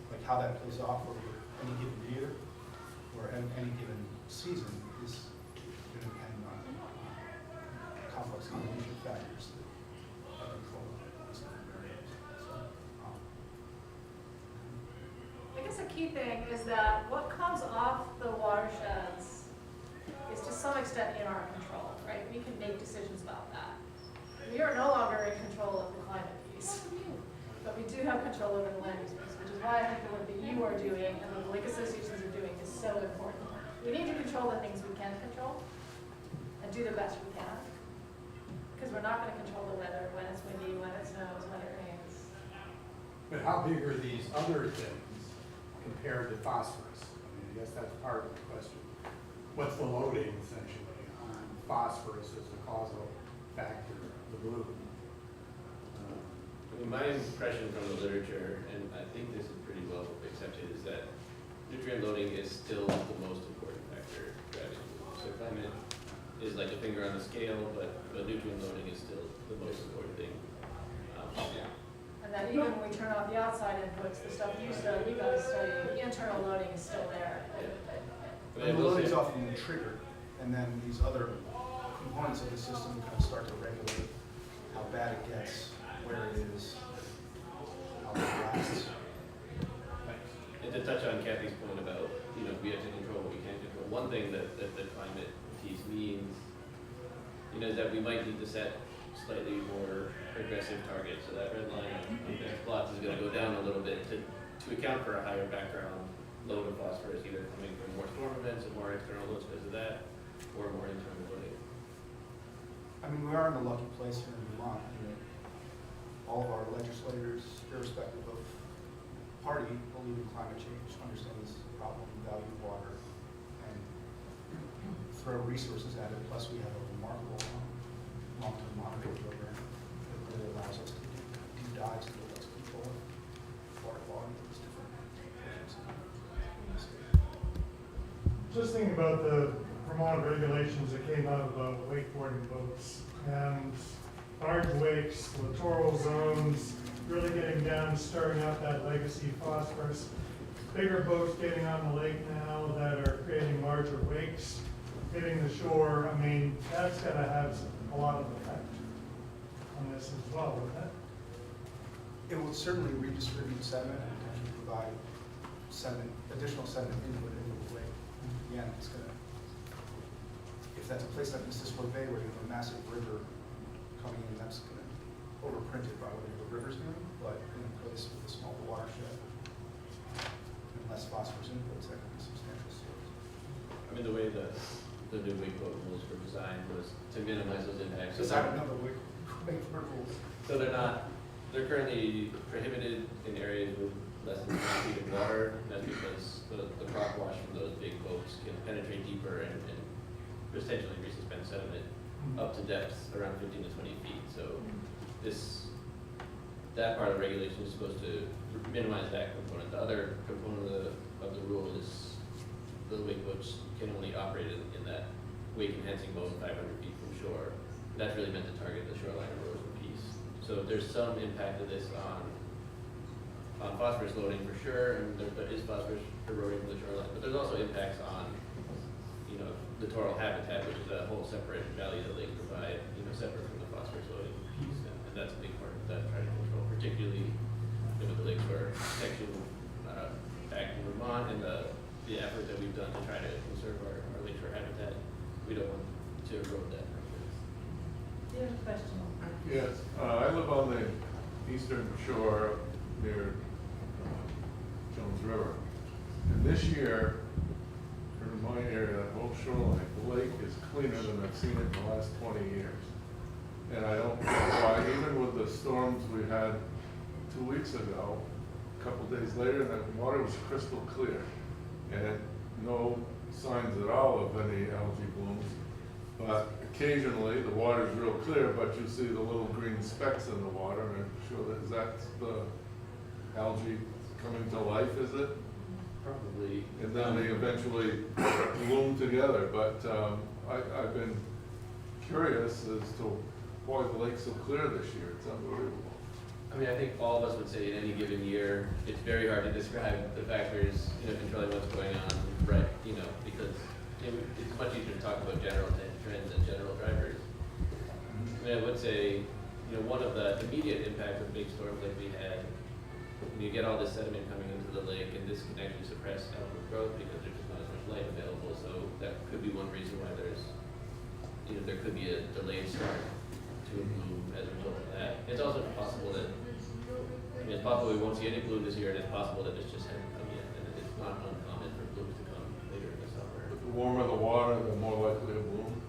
like how that plays off over any given year or any given season is going to depend on complex combination of factors that control these different variables.
I guess a key thing is that what comes off the watersheds is to some extent in our control, right? We can make decisions about that. We are no longer in control of the climate piece, but we do have control over the land use piece, which is why I think the work that you are doing and the lake associations are doing is so important. We need to control the things we can control and do the best we can, because we're not going to control the weather, when it's windy, when it snows, when it rains.
But how big are these other things compared to phosphorus? I guess that's part of the question. What's the loading essentially on phosphorus as a causal factor of the bloom?
My impression from the literature, and I think this is pretty well accepted, is that nutrient loading is still the most important factor driving bloom. So climate is like a finger on the scale, but nutrient loading is still the most important thing.
And then even when we turn off the outside inputs, the stuff you guys study, the internal loading is still there.
Yeah.
And the loading is often triggered, and then these other components of the system kind of start to regulate how bad it gets, where it is, how it lasts.
And to touch on Kathy's point about, we have to control what we can't control, one thing that the climate piece means, is that we might need to set slightly more aggressive targets. So that red line on Ben's plots is going to go down a little bit to account for a higher background load of phosphorus, either coming from more storm events and more external loads because of that, or more internal loading.
We are in a lucky place here in Vermont. All of our legislators, irrespective of party, believe in climate change, understand this is a problem, value water, and throw resources at it. Plus, we have a remarkable long-term monitoring program that really allows us to do deep dives into what's controlling water quality in these different areas.
Just thinking about the Vermont regulations that came out about wakeboarding boats and large wakes, littoral zones, really getting down, starting out that legacy phosphorus. Bigger boats getting on the lake now that are creating larger wakes, hitting the shore. I mean, that's gonna have a lot of effect on this as well, wouldn't it?
It will certainly redistribute sediment and potentially provide sediment, additional sediment input into the lake. Again, it's gonna, if that's a place like Mississippi Bay where you have a massive river coming in, that's gonna overprint it by whatever the river's doing, but in a place with a smaller watershed and less phosphorus inputs, that can be substantial source.
I mean, the way the new wake boat rules were designed was to minimize those impacts.
Because I don't know the wake rules.
So they're currently prohibited in areas with less than 5 feet of water. That's because the rock wash from those big boats can penetrate deeper and potentially resuspend sediment up to depths around 15 to 20 feet. So that part of the regulation is supposed to minimize that component. The other component of the rule is the wake boats can only operate in that wake enhancing mode 500 feet from shore. That's really meant to target the shoreline erosion piece. So there's some impact of this on phosphorus loading for sure, and there is phosphorus eroding from the shoreline, but there's also impacts on, littoral habitat, which is a whole separate value that lakes provide, separate from the phosphorus loading piece, and that's a big part of that trying to control, particularly with the lakes where protection back in Vermont and the effort that we've done to try to conserve our lakeshore habitat. We don't want to erode that.
You have a question?
Yes, I live on the eastern shore near Jones River. And this year, in my area, that whole shoreline, the lake is cleaner than I've seen it in the last 20 years. And I don't know why, even with the storms we had 2 weeks ago, a couple days later, the water was crystal clear. And no signs at all of any algae blooms. But occasionally, the water's real clear, but you see the little green specks in the water, and I'm sure that's the algae coming to life, is it?
Probably.
And then they eventually bloom together, but I've been curious as to why the lake's so clear this year. It's unbelievable.
I mean, I think all of us would say in any given year, it's very hard to describe the factors, controlling what's going on, right? Because it's much easier to talk about general trends and general drivers. I mean, I would say, one of the immediate impacts of big storms like we had, you get all this sediment coming into the lake, and this can actually suppress algal growth because there's just not as much light available. So that could be one reason why there could be a delayed start to a bloom as a result of that. It's also possible that, it's possible we won't see any bloom this year, and it's possible that this just hasn't come yet, and it's not uncommon for blooms to come later in the summer.
But the warmer the water, the more likely to bloom.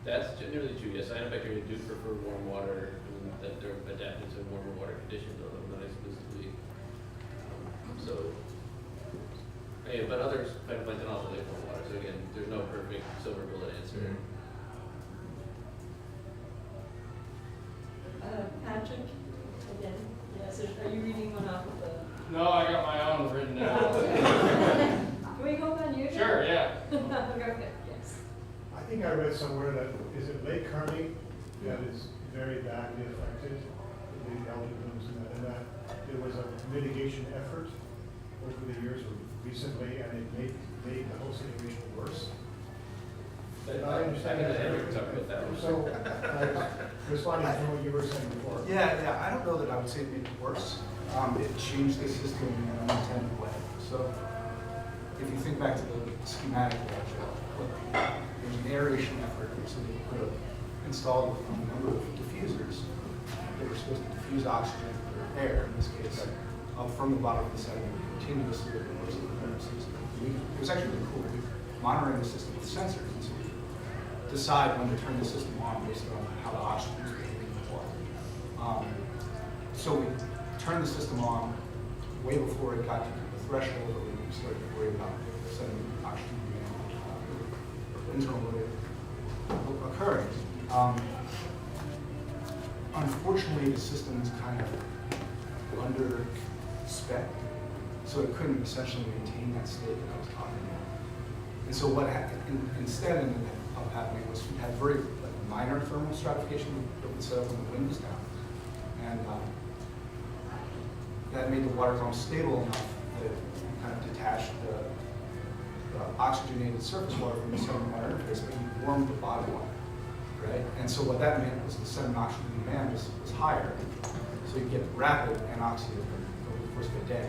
That's generally true, yes. Cyanobacteria do prefer warm water, and that they're adapted to warmer water conditions, although not exclusively. But others, phytoplankton also like warm water, so again, there's no perfect silver bullet answer.
Patrick, again, yes, are you reading one off of the?
No, I got my own written down.
Can we hold on you?
Sure, yeah.
Go ahead, yes.
I think I read somewhere that, is it Lake Kearney that is very badly affected, the algae blooms and that there was a mitigation effort over the years or recently, and it made the whole situation worse. I understand that. So, responding to what you were saying before.
Yeah, I don't know that I would say it made it worse. It changed the system in an unintended way. So, if you think back to the schematic, there's an aeration effort, so they could have installed a number of diffusers that were supposed to diffuse oxygen or air, in this case, up from the bottom of the sediment continuously over most of the entire season. It was actually really cool. Monitoring the system with sensors, and so we decide when to turn the system on based on how the oxygen is behaving in the water. So we turned the system on way before it got to the threshold where we started to worry about sediment oxygen internal load occurring. Unfortunately, the system was kind of under spec, so it couldn't essentially maintain that state that I was talking about. And so what instead ended up happening was we had very minor thermal stratification that would set up when the wind was down. And that made the water column stable enough that it kind of detached the oxygenated surface water from the sediment water interface, but you warmed the bottom water, right? And so what that meant was the sediment oxygen demand was higher, so you get rapid anoxia over the course of a day.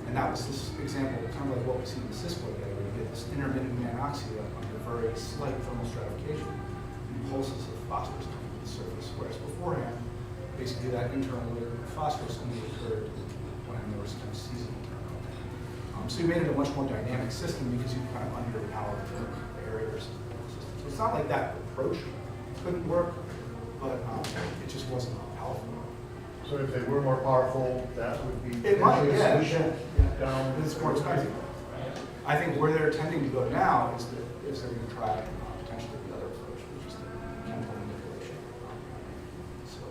And that was this example, kind of like what we see in the Cisco Bay, where you get this intermittent anoxia under very slight thermal stratification, and pulses of phosphorus coming to the surface, whereas beforehand, basically that internal layer of phosphorus only occurred when there was kind of seasonal turnover. So you made it a much more dynamic system because you kind of underpowered the barriers. So it's not like that approach couldn't work, but it just wasn't powerful.
So if they were more powerful, that would be
It might,
potentially a
yeah,
solution
yeah.
down.
It's more expensive. I think where they're tending to go now is they're going to try potentially the other approach, which is the chemical manipulation. So,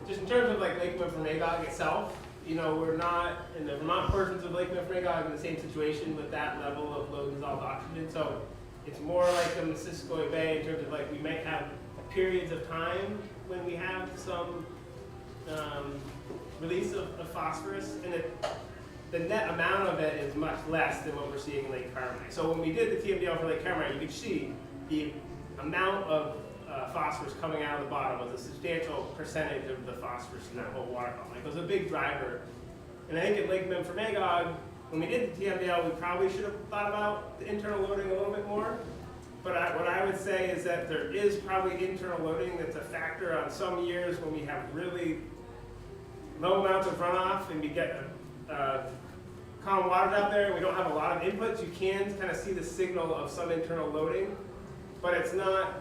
Just in terms of like Lake Memphremagog itself, you know, we're not, in the Vermont portions of Lake Memphremagog, in the same situation with that level of low dissolved oxygen. So it's more like in the Missisquoi Bay in terms of like we might have periods of time when we have some release of phosphorus, and the net amount of it is much less than what we're seeing in Lake Carmine. So when we did the TMDL for Lake Carmine, you could see the amount of phosphorus coming out of the bottom was a substantial percentage of the phosphorus in that whole water column. Like, it was a big driver. And I think at Lake Memphremagog, when we did the TMDL, we probably should have thought about the internal loading a little bit more. But what I would say is that there is probably internal loading that's a factor on some years when we have really low amounts of runoff and we get calm waters out there and we don't have a lot of inputs. You can kind of see the signal of some internal loading, but it's not,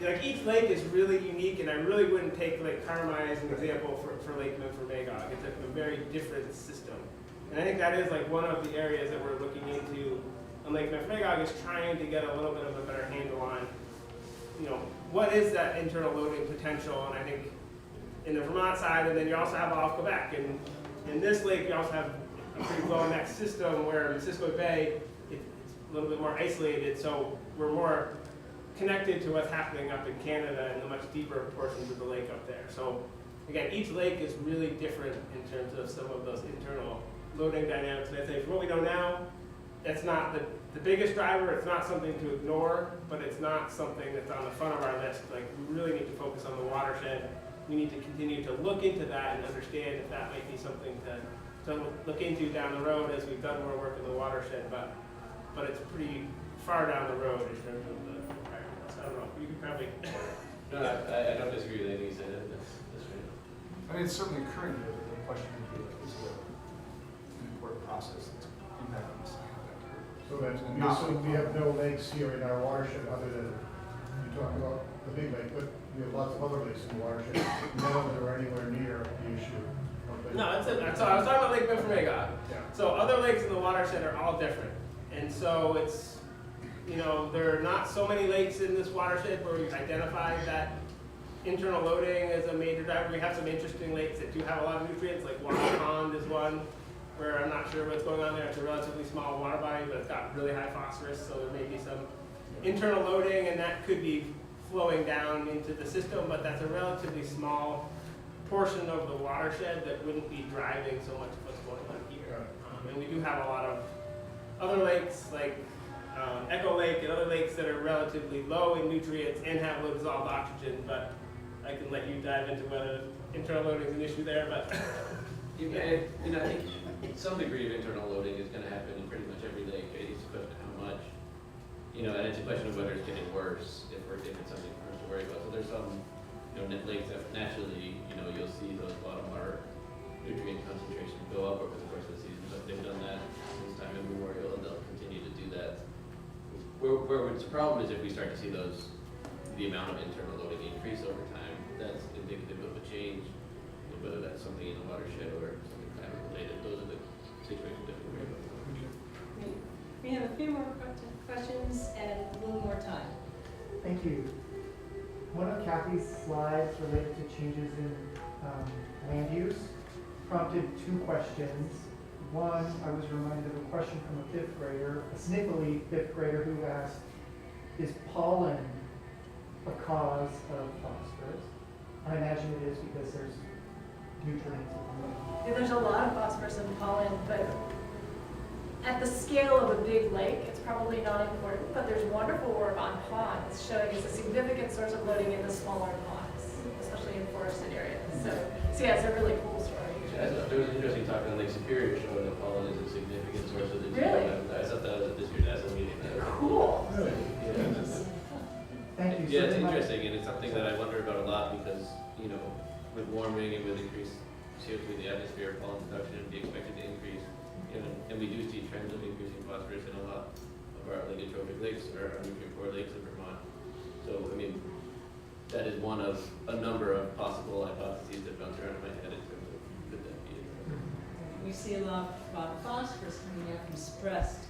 like, each lake is really unique, and I really wouldn't take Lake Carmine as an example for Lake Memphremagog. It's a very different system. And I think that is like one of the areas that we're looking into on Lake Memphremagog, is trying to get a little bit of a better handle on, you know, what is that internal loading potential. And I think in the Vermont side, and then you also have off Quebec. And in this lake, you also have a pretty low neck system where in Missisquoi Bay, it's a little bit more isolated. So we're more connected to what's happening up in Canada and the much deeper portions of the lake up there. So again, each lake is really different in terms of some of those internal loading dynamics. And I'd say from what we know now, that's not the biggest driver. It's not something to ignore, but it's not something that's on the front of our list. Like, we really need to focus on the watershed. We need to continue to look into that and understand if that might be something to look into down the road as we've done more work in the watershed. But it's pretty far down the road in terms of the requirements. I don't know. You could probably.
No, I don't disagree with anything you said. That's right.
I mean, it's certainly occurring here, but the question would be, like, is it an important process that's impacting the cyanobacteria?
So that we assume we have no lakes here in our watershed other than, you talk about the big lake, but we have lots of other lakes in the watershed. None of them are anywhere near the issue.
No, that's it. So I was talking about Lake Memphremagog.
Yeah.
So other lakes in the watershed are all different. And so it's, you know, there are not so many lakes in this watershed where we've identified that internal loading as a major driver. We have some interesting lakes that do have a lot of nutrients, like Water Pond is one, where I'm not sure what's going on there. It's a relatively small water body, but it's got really high phosphorus, so there may be some internal loading, and that could be flowing down into the system, but that's a relatively small portion of the watershed that wouldn't be driving so much of what's going on here. And we do have a lot of other lakes, like Echo Lake and other lakes that are relatively low in nutrients and have low dissolved oxygen, but I can let you dive into whether internal loading is an issue there, but.
Yeah, you know, I think some degree of internal loading is going to happen in pretty much every lake. It's a question of how much, you know, and it's a question of whether it's getting worse if it's something for us to worry about. So there's some, you know, lakes that naturally, you know, you'll see those bottom water nutrient concentrations go up over the course of the season. But they've done that since time immemorial, and they'll continue to do that. Where it's a problem is if we start to see the amount of internal loading increase over time. That's indicative of a change. Whether that's something in the watershed or something climate related, those are the situations that we're worried about.
We have a few more questions and a little more time.
Thank you. One of Kathy's slides related to changes in land use prompted two questions. One, I was reminded of a question from a fifth grader, a sniffly fifth grader, who asked, is pollen a cause of phosphorus? I imagine it is because there's nutrients in the lake?
Yeah, there's a lot of phosphorus in pollen, but at the scale of a big lake, it's probably not important, but there's wonderful work on ponds showing it's a significant source of loading in the smaller ponds, especially in forested areas. So yeah, it's a really cool story.
There was an interesting talk on Lake Superior showing that pollen is a significant source of the
Really?
I thought that was at this year's NASA meeting.
Cool.
Yeah.
Thank you.
Yeah, it's
So then my-
interesting, and it's something that I wonder about a lot because, you know, with warming and with increased CO2 in the atmosphere, pollen production would be expected to increase. And we do see trends of increasing phosphorus in a lot of our lake-trophic lakes, or our nutrient poor lakes in Vermont. So, I mean, that is one of a number of possible hypotheses that bounce around in my head in terms of could that be it.
We see a lot of phosphorus coming out from stressed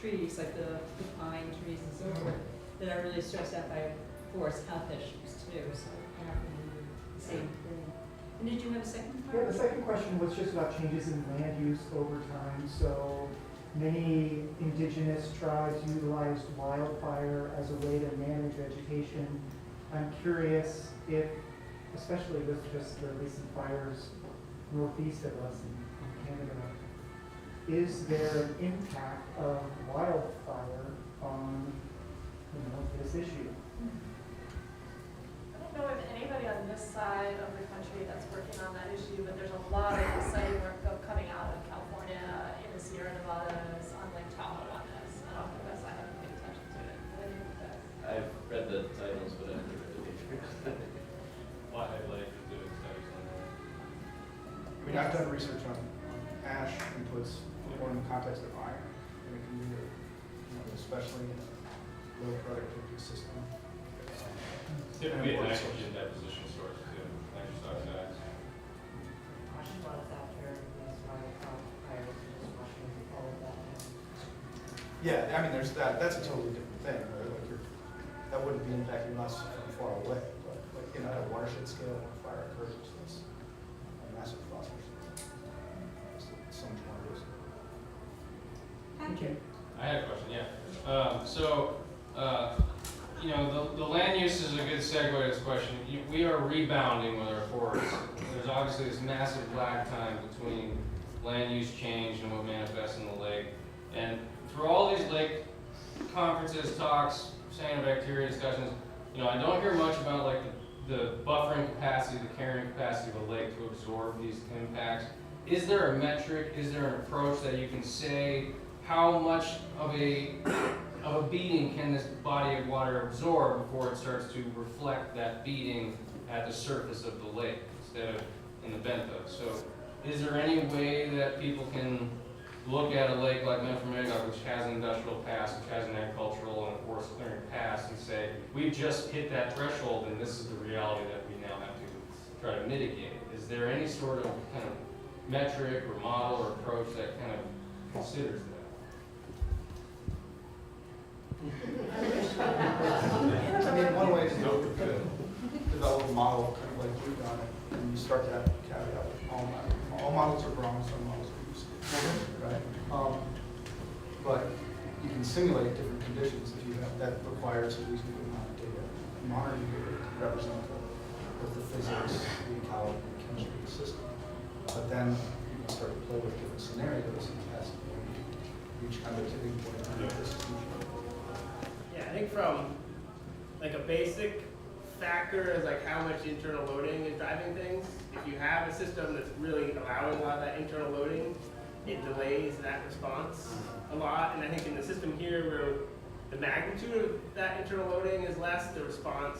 trees, like the pine trees and so forth, that are really stressed out by forest health issues too, so the same thing. And did you have a second part?
Yeah, the second question was just about changes in land use over time. So many indigenous tribes utilized wildfire as a way to manage vegetation. I'm curious if, especially with just the recent fires northeast of us in Canada, is there an impact of wildfire on, this issue?
I don't know if anybody on this side of the country that's working on that issue, but there's a lot of exciting work coming out of California, in the Sierra Nevadas, on Lake Tahoe on this. I don't know if I haven't paid attention to it, but I think it does.
I've read the titles, but I haven't read the details.
Wildlife is doing studies on that.
I mean, I've done research on ash inputs more in the context of iron, and it can be, especially in a low productivity system.
Typically a nitrogen deposition source too, nitrous oxides.
Question was after these wildfires and just washing all of that down.
Yeah, I mean, there's that, that's a totally different thing, right? Like that wouldn't be impacting us from far away, but like, at a watershed scale, when a fire occurs, it's a massive phosphorus. So much more risk.
Thank you.
I had a question, yeah. The land use is a good segue to this question. We are rebounding with our forests. There's obviously this massive lag time between land use change and what manifests in the lake. And through all these lake conferences, talks, cyanobacteria discussions, I don't hear much about like the buffering capacity, the carrying capacity of a lake to absorb these impacts. Is there a metric, is there an approach that you can say how much of a beating can this body of water absorb before it starts to reflect that beating at the surface of the lake instead of in the benthic? So is there any way that people can look at a lake like Memphremagog, which has an industrial past, which has an agricultural and forest clearing past, and say, we've just hit that threshold and this is the reality that we now have to try to mitigate? Is there any sort of kind of metric or model or approach that kind of considers that?
I mean, one way is to develop a model, kind of like you've done it, and you start to have a caveat with all models are wrong, some models are useful, right? But you can simulate different conditions if you have, that requires a reasonable amount of data, monitoring data to represent both the physics, the ecology, the chemistry of the system. But then you can start to play with different scenarios and test each kind of tipping point on this future.
Yeah, I think from like a basic factor is like how much internal loading is driving things. If you have a system that's really allowing a lot of that internal loading, it delays that response a lot. And I think in the system here where the magnitude of that internal loading is less, the response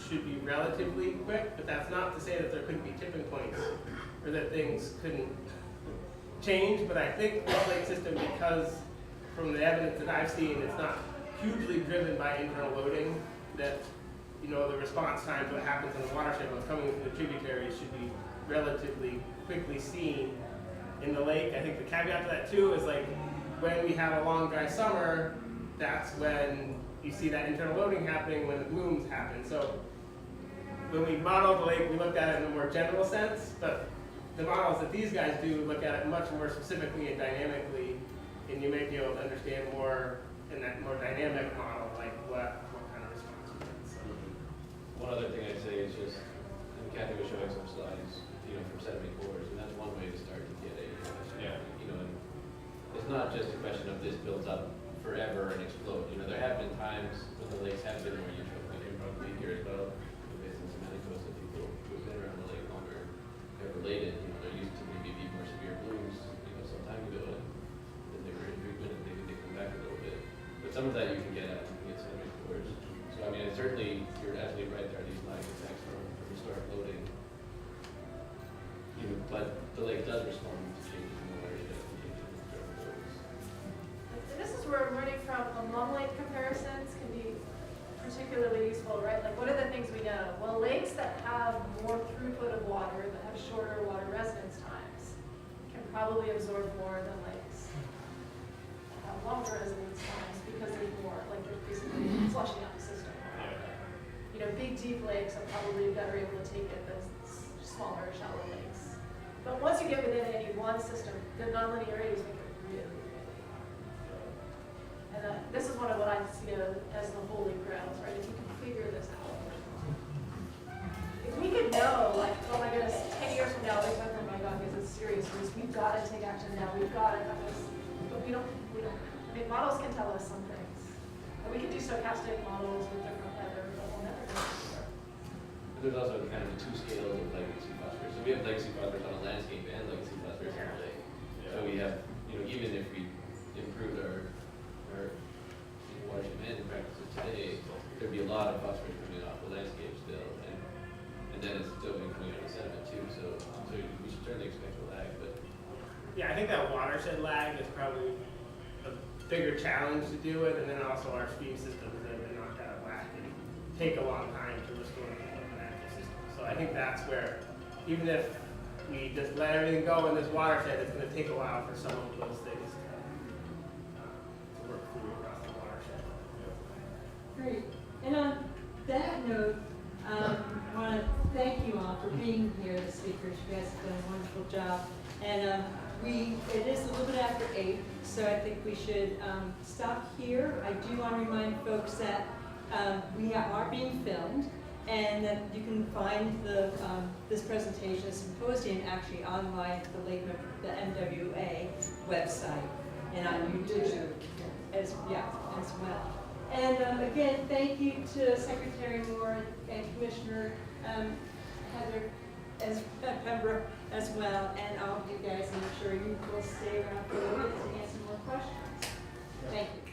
should be relatively quick, but that's not to say that there couldn't be tipping points or that things couldn't change. But I think the lake system, because from the evidence that I've seen, it's not hugely driven by internal loading, that the response times, what happens in the watershed, what's coming from the tributaries should be relatively quickly seen in the lake. I think the caveat to that too is like when we have a long dry summer, that's when you see that internal loading happening when the blooms happen. So when we modeled the lake, we looked at it in a more general sense, but the models that these guys do look at it much more specifically and dynamically, and you may be able to understand more in that more dynamic model, like what kind of response we get. So.
One other thing I'd say is just, and Kathy was showing some slides, from sediment cores, and that's one way to start to get a,
Yeah.
and it's not just a question of this builds up forever and explode. There have been times when the lakes have been more eutrophic, and probably here as well, based on some anecdotes of people who've been around the lake longer have related, there used to maybe be more severe blooms, some time ago, and then they were in treatment and maybe they come back a little bit. But some of that you can get at, sediment cores. So I mean, certainly, you're absolutely right, there are these lag effects from historic loading. But the lake does respond to changes in the watershed and changes in historic loads.
And this is where learning from among lake comparisons can be particularly useful, right? Like, what are the things we know? Well, lakes that have more throughput of water, that have shorter water residence times, can probably absorb more than lakes that have longer residence times because there's more, like there's basically flushing out the system. Big deep lakes are probably better able to take it than smaller, shallow lakes. But once you get within any one system, the nonlinearities make it really, really hard. And this is one of what I see as the holy grails, right? If you can figure this out. If we could know, like, oh my goodness, 10 years from now, Lake Mecklenburg is a serious risk. We've got to take action now. We've got to cut this. But we don't. I mean, models can tell us some things. And we can do stochastic models with different weather, but we'll never know.
But there's also kind of the two scales of legacy phosphorus. So we have legacy phosphorus on a landscape and legacy phosphorus on a lake. So we have, even if we improved our watershed management practices today, there'd be a lot of phosphorus coming off the landscape still, and then it's still been coming out of sediment too. So we should certainly expect a lag, but
Yeah, I think that watershed lag is probably a bigger challenge to deal with, and then also our stream systems that have been knocked out of whack and take a long time to restore the natural system. So I think that's where, even if we just let everything go in this watershed, it's going to take a while for some of those things to work through across the watershed.
Great. And on that note, I want to thank you all for being here, the speakers. You guys have done a wonderful job. And it is a little bit after 8, so I think we should stop here. I do want to remind folks that we are being filmed, and that you can find this presentation, Symposium, actually online at the NWA website and on YouTube as well. And again, thank you to Secretary Moore and Commissioner Heather Pembroke as well, and all of you guys. I'm sure you will stay around for a little bit to answer more questions. Thank you.